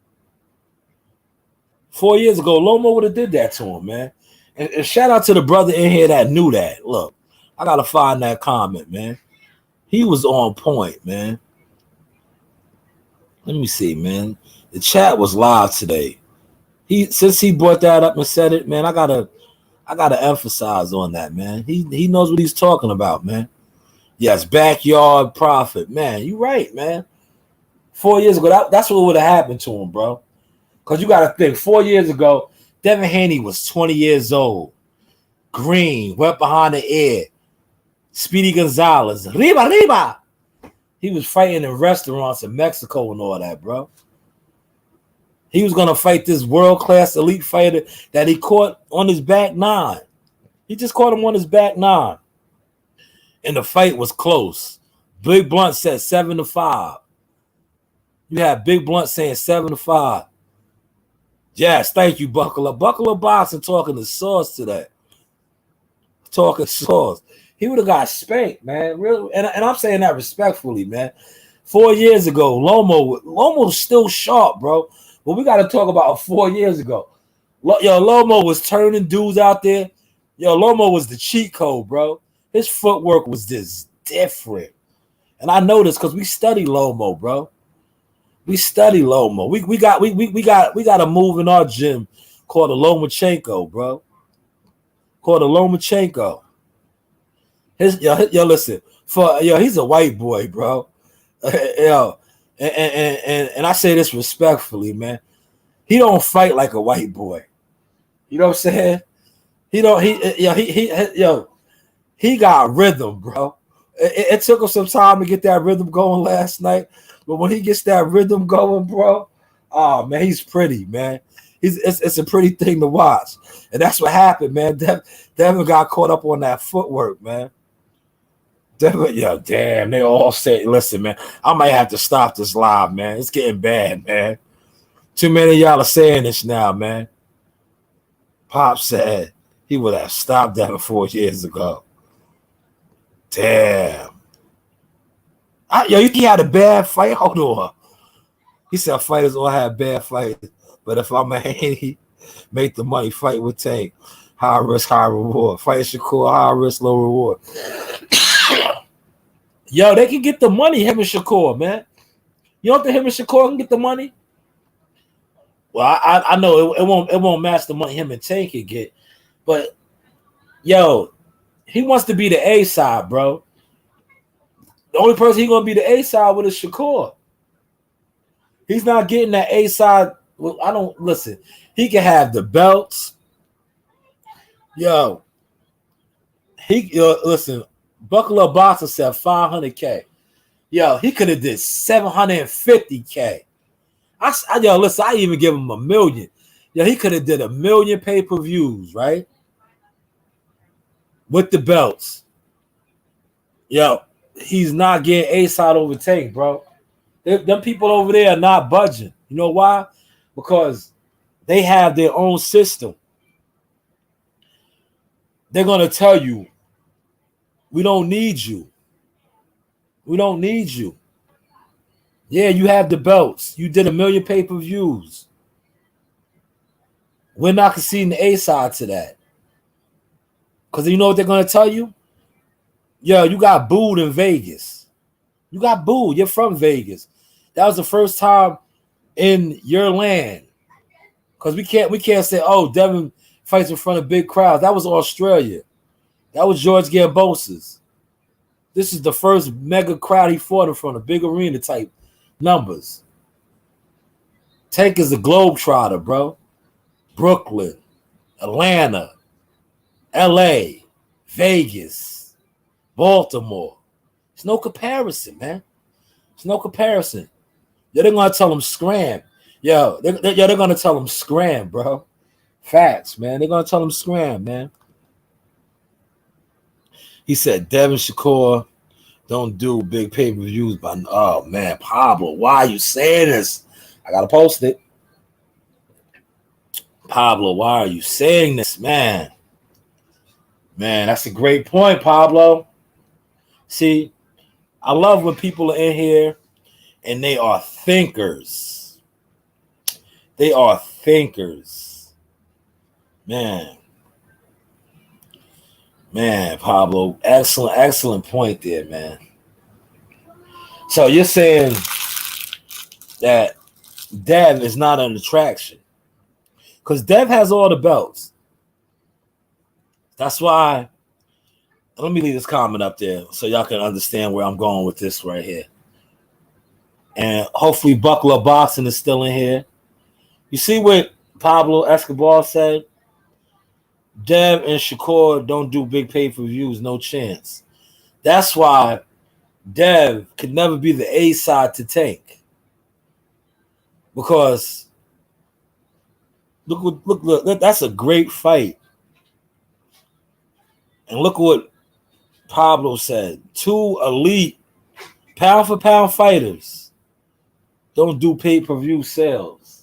4 years ago, Loma would have did that to him, man. And shout out to the brother in here that knew that. Look, I got to find that comment, man. He was on point, man. Let me see, man. The chat was live today. Since he brought that up and said it, man, I gotta emphasize on that, man. He knows what he's talking about, man. Yes, backyard profit, man. You right, man. 4 years ago, that's what would have happened to him, bro. Because you got to think, 4 years ago, Devin Haney was 20 years old. Green, went behind the ear. Speedy Gonzalez, Riba. He was fighting in restaurants in Mexico and all that, bro. He was going to fight this world-class elite fighter that he caught on his back nine. He just caught him on his back nine. And the fight was close. Big Blunt said 7-5. You had Big Blunt saying 7-5. Yes, thank you, Buckler. Buckler Boxing talking to Sauce today. Talking Sauce. He would have got spanked, man. Really, and I'm saying that respectfully, man. 4 years ago, Loma was still sharp, bro. But we got to talk about 4 years ago. Loma was turning dudes out there. Loma was the cheat code, bro. His footwork was just different. And I know this because we study Loma, bro. We study Loma. We got a move in our gym called a Lomachenko, bro. Called a Lomachenko. Listen, he's a white boy, bro. And I say this respectfully, man. He don't fight like a white boy. You know what I'm saying? He got rhythm, bro. It took him some time to get that rhythm going last night, but when he gets that rhythm going, bro, oh man, he's pretty, man. It's a pretty thing to watch, and that's what happened, man. Devin got caught up on that footwork, man. Damn, they all say, listen, man, I might have to stop this live, man. It's getting bad, man. Too many of y'all are saying this now, man. Pop said he would have stopped that 4 years ago. Damn. You think he had a bad fight? Hold on. He said fighters all have bad fights, but if I'm a Haney, make the money, fight with Tank. High risk, high reward. Fight Shakur, high risk, low reward. They can get the money, him and Shakur, man. You don't think him and Shakur can get the money? Well, I know it won't match the money him and Tank can get, but he wants to be the A side, bro. The only person he's gonna be the A side with is Shakur. He's not getting that A side. Well, I don't listen. He can have the belts. Listen. Buckler Boxer said $500K. He could have did $750K. Listen, I even give him $1 million. He could have did 1 million pay-per-views, right? With the belts. He's not getting A-side over Tank, bro. Them people over there are not budging. You know why? Because they have their own system. They're going to tell you We don't need you. We don't need you. Yeah, you have the belts. You did 1 million pay-per-views. We're not conceding the A side to that. Because you know what they're going to tell you? Yo, you got booed in Vegas. You got booed. You're from Vegas. That was the first time in your land. Because we can't say, oh, Devin fights in front of big crowds. That was Australia. That was George Gambosa's. This is the first mega crowd he fought in front of, big arena type numbers. Tank is a globetrotter, bro. Brooklyn, Atlanta, LA, Vegas, Baltimore. It's no comparison, man. It's no comparison. They're going to tell him scram. Yo, they're going to tell him scram, bro. Facts, man. They're going to tell him scram, man. He said, Devin Shakur don't do big pay-per-views. But oh, man, Pablo, why are you saying this? I got to post it. Pablo, why are you saying this, man? Man, that's a great point, Pablo. See, I love when people are in here and they are thinkers. They are thinkers. Man, Pablo, excellent point there, man. So you're saying that Dev is not an attraction. Because Dev has all the belts. That's why, let me leave this comment up there so y'all can understand where I'm going with this right here. And hopefully Buckler Boxing is still in here. You see what Pablo Escobar said? Dev and Shakur don't do big pay-per-views, no chance. That's why Dev could never be the A side to Tank. Because look, that's a great fight. And look what Pablo said. 2 elite pound for pound fighters don't do pay-per-view sales.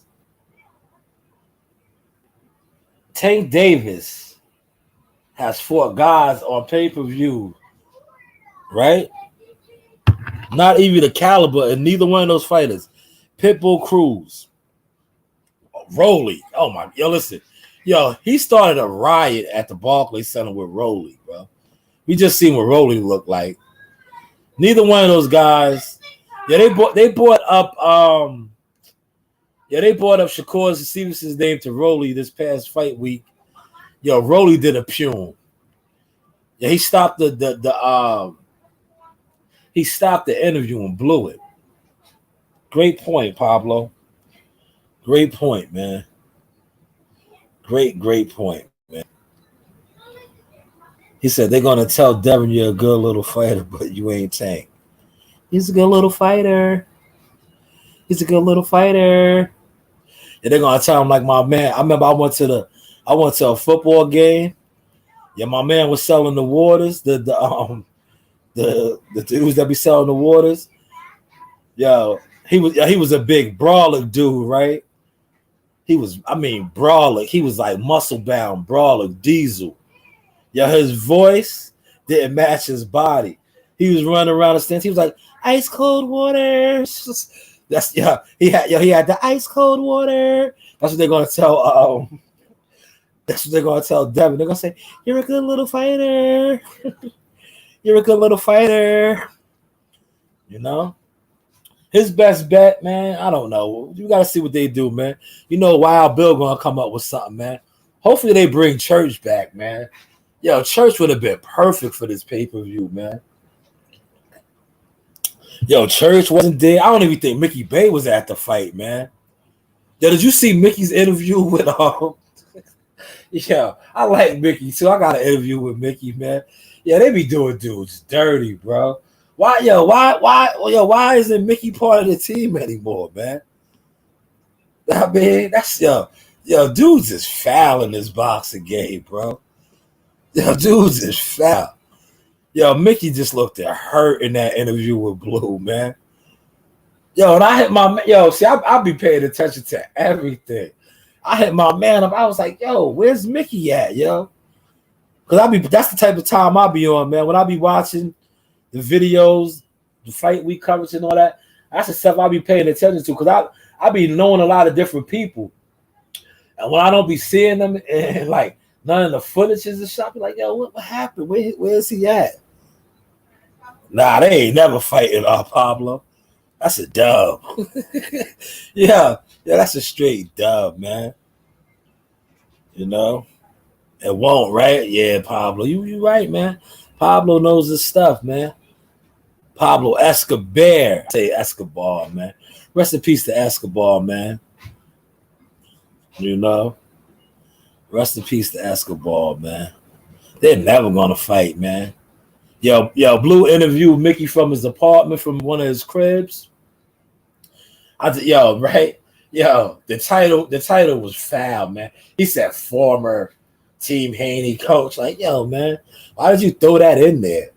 Tank Davis has fought guys on pay-per-view, right? Not even the caliber of neither one of those fighters. Pitbull Cruz, Rolly. Oh my, yo, listen. Yo, he started a riot at the Barclays Center with Rolly, bro. We just seen what Rolly looked like. Neither one of those guys. Yeah, they brought up Shakur Stevenson's name to Rolly this past fight week. Yo, Rolly did a pune. Yeah, he stopped the interview and blew it. Great point, Pablo. Great point, man. Great point, man. He said they're gonna tell Devin you're a good little fighter, but you ain't Tank. He's a good little fighter. He's a good little fighter. And they're gonna tell him like my man. I remember I went to a football game. Yeah, my man was selling the waters. The dudes that be selling the waters. Yo, he was a big brawler dude, right? He was, brawler. He was like muscle bound brawler, diesel. Yeah, his voice didn't match his body. He was running around the stands. He was like, ice cold water. That's he had the ice cold water. That's what they're gonna tell. That's what they're gonna tell Devin. They're gonna say, "You're a good little fighter. You're a good little fighter." You know, his best bet, man. I don't know. You gotta see what they do, man. You know, Wild Bill gonna come up with something, man. Hopefully they bring Church back, man. Yo, Church would have been perfect for this pay-per-view, man. Yo, Church wasn't there. I don't even think Mickey Bay was at the fight, man. Yo, did you see Mickey's interview with Yeah, I like Mickey too. I got an interview with Mickey, man. Yeah, they be doing dudes dirty, bro. Why isn't Mickey part of the team anymore, man? I mean, that's dudes is foul in this boxing game, bro. Yo, dudes is foul. Yo, Mickey just looked at hurt in that interview with Blue, man. Yo, and I hit see, I'll be paying attention to everything. I hit my man up. I was like, yo, where's Mickey at, yo? That's the type of time I be on, man. When I be watching the videos, the fight week coverage and all that, that's the stuff I be paying attention to, because I be knowing a lot of different people. And when I don't be seeing them and like none of the footage is the shop, be like, yo, what happened? Where is he at? Nah, they ain't never fighting Pablo. That's a dub. yeah, that's a straight dub, man. You know? It won't, right? Yeah, Pablo. You right, man. Pablo knows his stuff, man. Pablo Escobar. Say Escobar, man. Rest in peace to Escobar, man. You know? Rest in peace to Escobar, man. They're never gonna fight, man. Yo, Blue interviewed Mickey from his apartment, from one of his cribs. Right? Yo, the title was foul, man. He said former Team Haney coach. Like, yo, man, why did you throw that in there?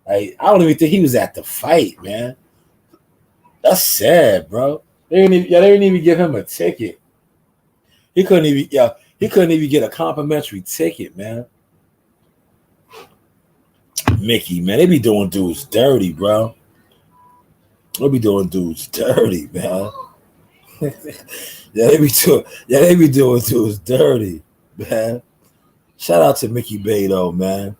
Like, I don't even think he was at the fight, man. That's sad, bro. They didn't even give him a ticket. He couldn't even get a complimentary ticket, man. Mickey, man, they be doing dudes dirty, bro. They be doing dudes dirty, man. They be doing dudes dirty, man. Shout out to Mickey Bay, though, man.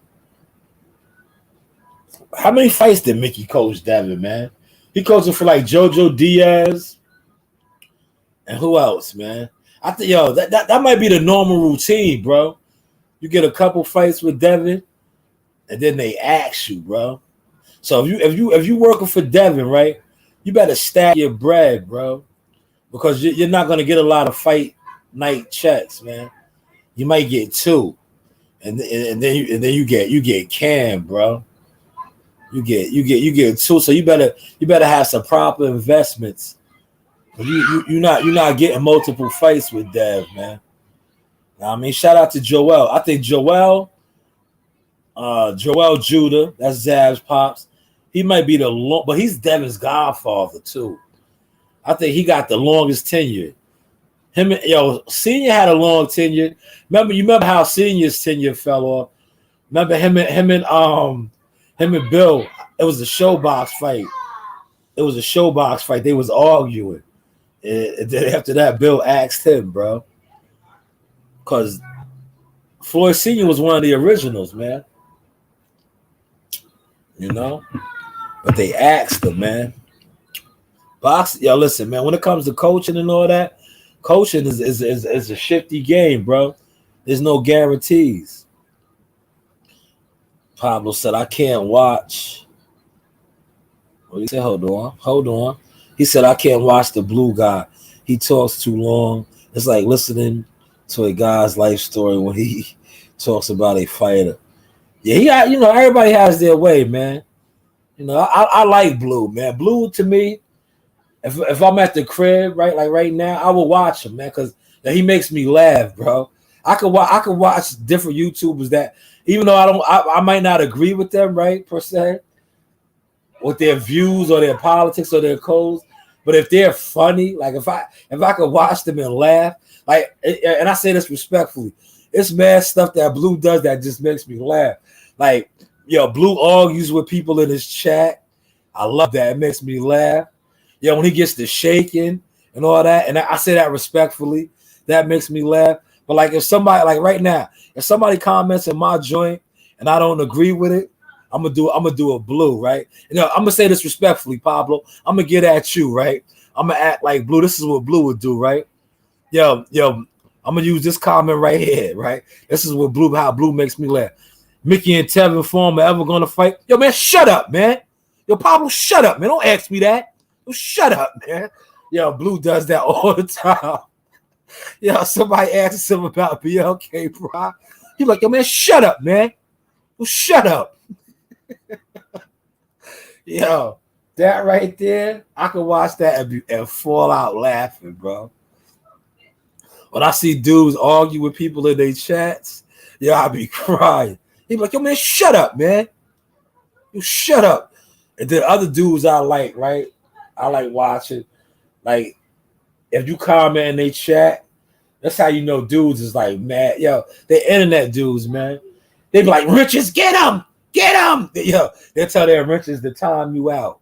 How many fights did Mickey coach Devin, man? He coached him for like JoJo Diaz. And who else, man? I think, that might be the normal routine, bro. You get a couple fights with Devin, and then they ask you, bro. So if you working for Devin, right, you better stack your bread, bro, because you're not gonna get a lot of fight night checks, man. You might get 2, and then you get canned, bro. You get 2, so you better have some proper investments. You're not getting multiple fights with Dev, man. I mean, shout out to Joel. I think Joel Judah, that's Zab's pops. He might be but he's Devin's godfather too. I think he got the longest tenure. Senior had a long tenure. Remember how Senior's tenure fell off? Remember him and Bill? It was a showbox fight. They was arguing. And then after that, Bill asked him, bro. Because Floyd Sr. was one of the originals, man. You know? But they asked him, man. Listen, man, when it comes to coaching and all that, coaching is a shifty game, bro. There's no guarantees. Pablo said, I can't watch. What he said, hold on. He said, I can't watch the blue guy. He talks too long. It's like listening to a guy's life story when he talks about a fighter. Yeah, everybody has their way, man. I like Blue, man. Blue, to me, if I'm at the crib, right, like right now, I will watch him, man, because he makes me laugh, bro. I could watch different YouTubers that, even though I might not agree with them, right, per se, with their views or their politics or their codes, but if they're funny, like if I could watch them and laugh, like, and I say this respectfully, it's mad stuff that Blue does that just makes me laugh. Like, Blue argues with people in his chat. I love that. It makes me laugh. When he gets to shaking and all that, and I say that respectfully, that makes me laugh. But like if somebody, like right now, if somebody comments in my joint and I don't agree with it, I'm gonna do a Blue, right? I'm gonna say this respectfully, Pablo. I'm gonna get at you, right? I'm gonna act like Blue. This is what Blue would do, right? I'm gonna use this comment right here, right? This is what how Blue makes me laugh. Mickey and Tevin Farmer ever gonna fight? Yo, man, shut up, man. Yo, Pablo, shut up, man. Don't ask me that. Yo, shut up, man. Blue does that all the time. Somebody asks him about BLK, bro. He's like, yo, man, shut up, man. Yo, shut up. That right there, I can watch that and fall out laughing, bro. When I see dudes argue with people in their chats, I be crying. He be like, yo, man, shut up, man. You shut up. And then other dudes I like, right? I like watching. Like, if you comment in their chat, that's how you know dudes is like mad. They internet dudes, man. They be like, Riches, get him. Yo, they tell their Riches to time you out.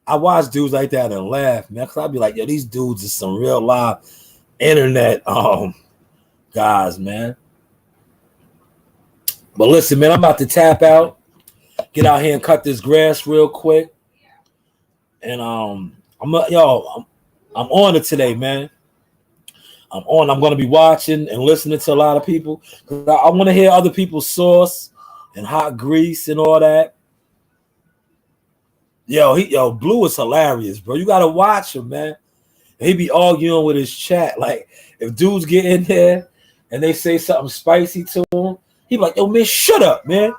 I watch dudes like that and laugh, man, because I'd be like, yo, these dudes is some real live internet guys, man. But listen, man, I'm about to tap out, get out here and cut this grass real quick. And I'm on it today, man. I'm going to be watching and listening to a lot of people because I want to hear other people's sauce and hot grease and all that. Blue is hilarious, bro. You got to watch him, man. He be arguing with his chat. Like, if dudes get in there and they say something spicy to him, he be like, yo, man, shut up, man.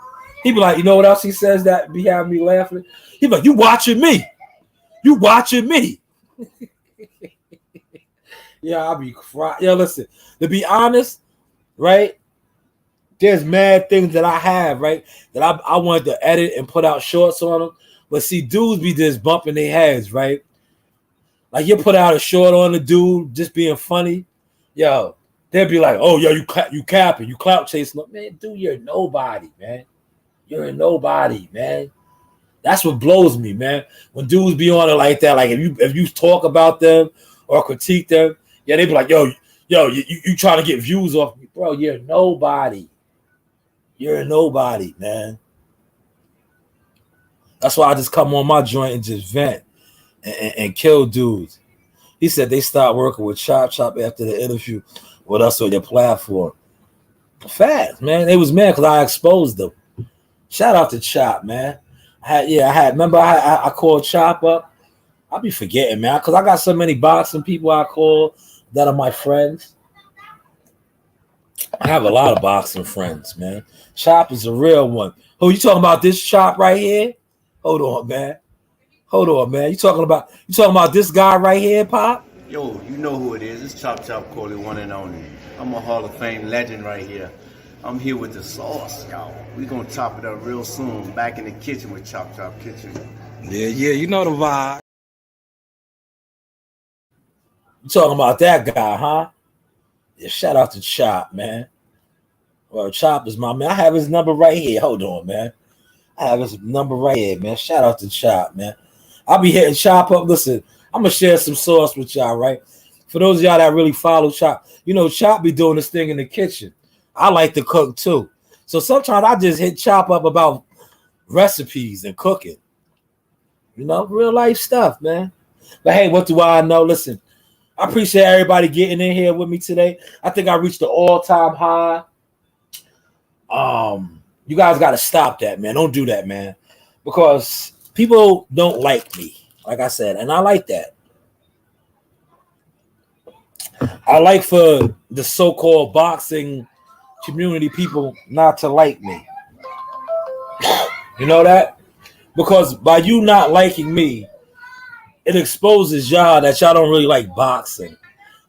He be like, you know what else he says that be having me laughing? He be like, you watching me. You watching me. Yeah, I'll be crying. Yeah, listen, to be honest, right, there's mad things that I have, right, that I wanted to edit and put out shorts on them. But see, dudes be just bumping their heads, right? Like, you put out a short on the dude just being funny. Yo, they'll be like, oh, yo, you capping, you clout chasing. Man, dude, you're nobody, man. You're a nobody, man. That's what blows me, man. When dudes be on it like that, like if you talk about them or critique them, yeah, they be like, yo, you trying to get views off me. Bro, you're nobody. You're a nobody, man. That's why I just come on my joint and just vent and kill dudes. He said they stopped working with Chop after the interview with us on your platform. Fast, man. They was mad because I exposed them. Shout out to Chop, man. Remember I called Chop up. I be forgetting, man, because I got so many boxing people I call that are my friends. I have a lot of boxing friends, man. Chop is a real one. Who you talking about? This Chop right here? Hold on, man. You talking about this guy right here, Pop? Yo, you know who it is. It's Chop Corley, one and only. I'm a Hall of Fame legend right here. I'm here with the sauce, y'all. We gonna chop it up real soon. Back in the kitchen with Chop Kitchen. Yeah, you know the vibe. You talking about that guy, huh? Yeah, shout out to Chop, man. Well, Chop is my man. I have his number right here. Hold on, man. I have his number right here, man. Shout out to Chop, man. I'll be hitting Chop up. Listen, I'm going to share some sauce with y'all, right? For those of y'all that really follow Chop, you know, Chop be doing this thing in the kitchen. I like to cook, too. So sometimes I just hit Chop up about recipes and cooking. You know, real life stuff, man. But, hey, what do I know? Listen, I appreciate everybody getting in here with me today. I think I reached the all-time high. You guys got to stop that, man. Don't do that, man. Because people don't like me, like I said, and I like that. I like for the so-called boxing community people not to like me. You know that? Because by you not liking me, it exposes y'all that y'all don't really like boxing.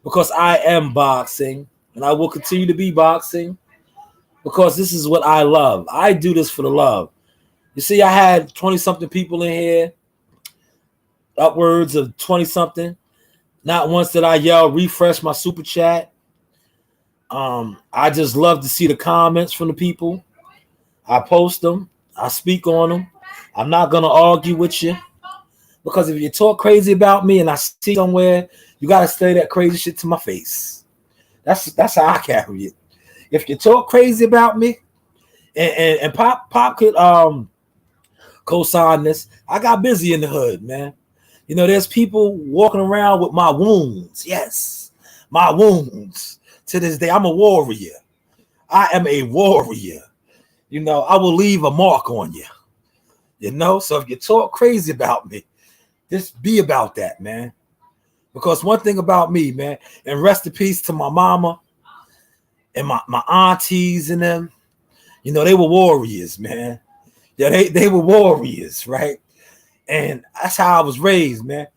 Because I am boxing, and I will continue to be boxing. Because this is what I love. I do this for the love. You see, I had 20-something people in here. Upwards of 20-something. Not once did I yell, refresh my super chat. I just love to see the comments from the people. I post them. I speak on them. I'm not going to argue with you. Because if you talk crazy about me and I see somewhere, you got to say that crazy shit to my face. That's how I carry it. If you talk crazy about me, and Pop could co-sign this, I got busy in the hood, man. You know, there's people walking around with my wounds. Yes, my wounds. To this day, I'm a warrior. I am a warrior. You know, I will leave a mark on you. You know, so if you talk crazy about me, just be about that, man. Because one thing about me, man, and rest in peace to my mama, and my aunties and them, you know, they were warriors, man. Yeah, they were warriors, right? And that's how I was raised, man.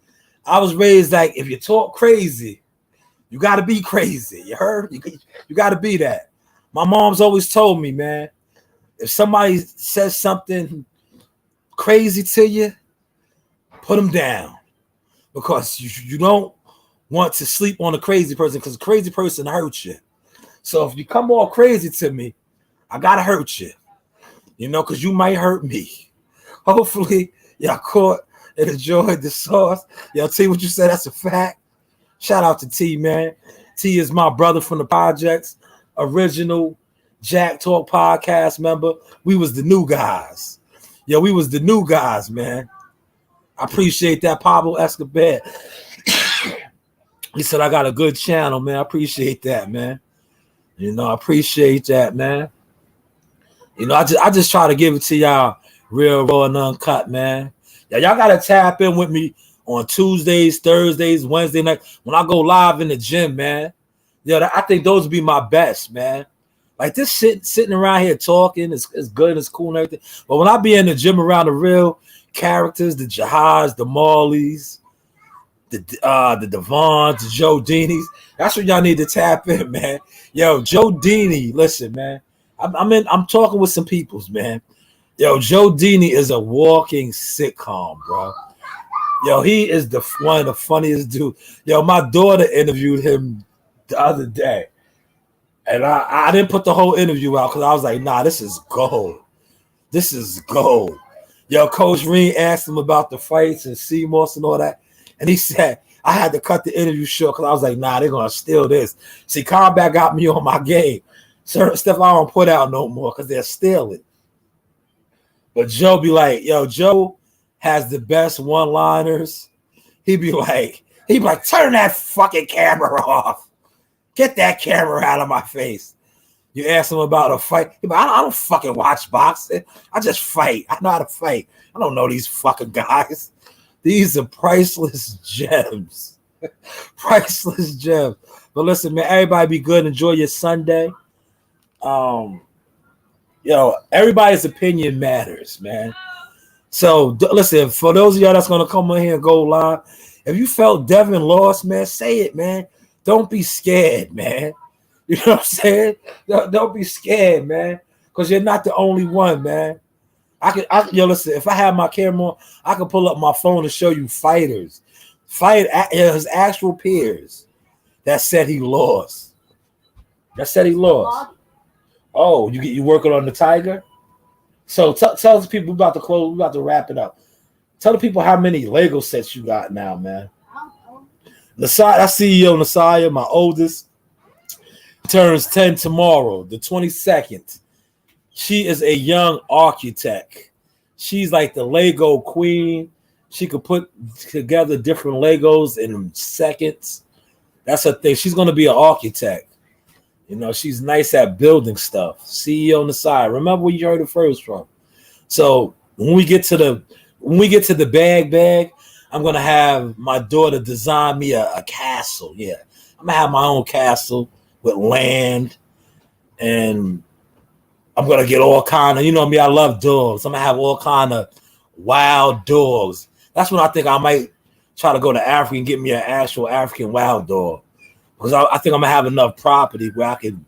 I was raised like, if you talk crazy, you got to be crazy. You heard? You got to be that. My mom's always told me, man, if somebody says something crazy to you, put them down. Because you don't want to sleep on a crazy person because a crazy person hurts you. So if you come all crazy to me, I gotta hurt you, because you might hurt me. Hopefully, y'all caught and enjoyed the sauce. Y'all see what you said? That's a fact. Shout out to T, man. T is my brother from the projects, original Jack Talk podcast member. We was the new guys. We was the new guys, man. I appreciate that, Pablo Escobar. He said I got a good channel, man. I appreciate that, man. I appreciate that, man. I just try to give it to y'all real, raw, and uncut, man. Y'all gotta tap in with me on Tuesdays, Thursdays, Wednesday night when I go live in the gym, man. I think those would be my best, man. Like this sitting around here talking is good and it's cool and everything. But when I be in the gym around the real characters, the Jahads, the Marleys, the Devons, the Joe Dini's, that's what y'all need to tap in, man. Yo, Joe Dini, listen, man. I'm talking with some peoples, man. Yo, Joe Dini is a walking sitcom, bro. Yo, he is one of the funniest dudes. Yo, my daughter interviewed him the other day. And I didn't put the whole interview out because I was like, nah, this is gold. This is gold. Yo, Coach Reed asked him about the fights and CMOS and all that. And he said, I had to cut the interview short because I was like, nah, they're going to steal this. See, Combat got me on my game. Certain stuff I don't put out no more because they'll steal it. But Joe be like, yo, Joe has the best one-liners. He'd be like, turn that fucking camera off. Get that camera out of my face. You ask him about a fight. He'd be like, I don't fucking watch boxing. I just fight. I know how to fight. I don't know these fucking guys. These are priceless gems. Priceless gems. But listen, man, everybody be good. Enjoy your Sunday. Everybody's opinion matters, man. So listen, for those of y'all that's gonna come on here and go live, if you felt Devin lost, man, say it, man. Don't be scared, man. You know what I'm saying? Don't be scared, man, because you're not the only one, man. Listen, if I have my camera on, I can pull up my phone and show you fighters, his actual peers that said he lost. Oh, you working on the Tiger? So tell the people, we're about to close, we're about to wrap it up. Tell the people how many Lego sets you got now, man. Nasaya, that's CEO Nasaya, my oldest, turns 10 tomorrow, the 22nd. She is a young architect. She's like the Lego queen. She could put together different Legos in seconds. That's her thing. She's going to be an architect. She's nice at building stuff. CEO Nasaya. Remember where you heard it first from. So when we get to the bag, I'm gonna have my daughter design me a castle. Yeah, I'm gonna have my own castle with land, and I'm gonna get all kind of. You know me, I love dogs. I'm gonna have all kind of wild dogs. That's when I think I might try to go to Africa and get me an actual African wild dog, because I think I'm gonna have enough property where I can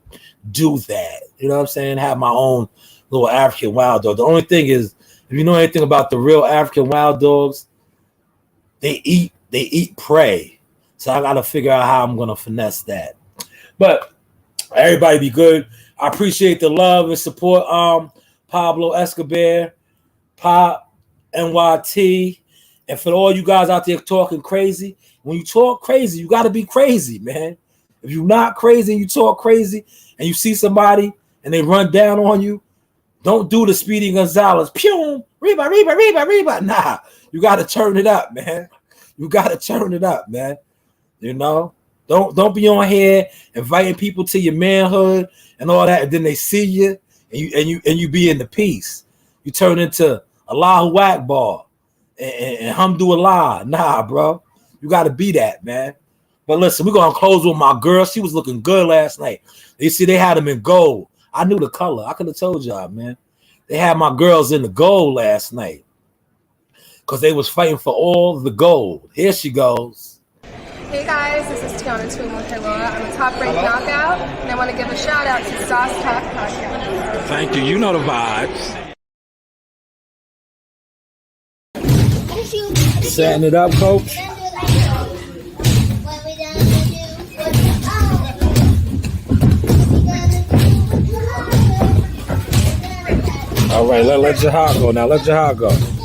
do that. You know what I'm saying? Have my own little African wild dog. The only thing is, if you know anything about the real African wild dogs, they eat prey. So I gotta figure out how I'm gonna finesse that. But everybody be good. I appreciate the love and support. Pablo Escobar, Pop, NYT, and for all you guys out there talking crazy. When you talk crazy, you gotta be crazy, man. If you're not crazy and you talk crazy and you see somebody and they run down on you, don't do the Speedy Gonzalez. Pew, Reba. Nah, you got to turn it up, man. You got to turn it up, man. Don't be on here inviting people to your manhood and all that, and then they see you and you be in the peace. You turn into Allahu Akbar and Hamdulillah. Nah, bro. You got to be that, man. But listen, we're going to close with my girl. She was looking good last night. You see, they had them in gold. I knew the color. I could have told y'all, man. They had my girls in the gold last night because they was fighting for all the gold. Here she goes. Hey guys, this is Tiana Tuimukeloa. I'm a top-ranked knockout, and I want to give a shout-out to Sauce Talk Podcast. Thank you. You know the vibes. Setting it up, coach. All right, let Jahar go now. Let Jahar go.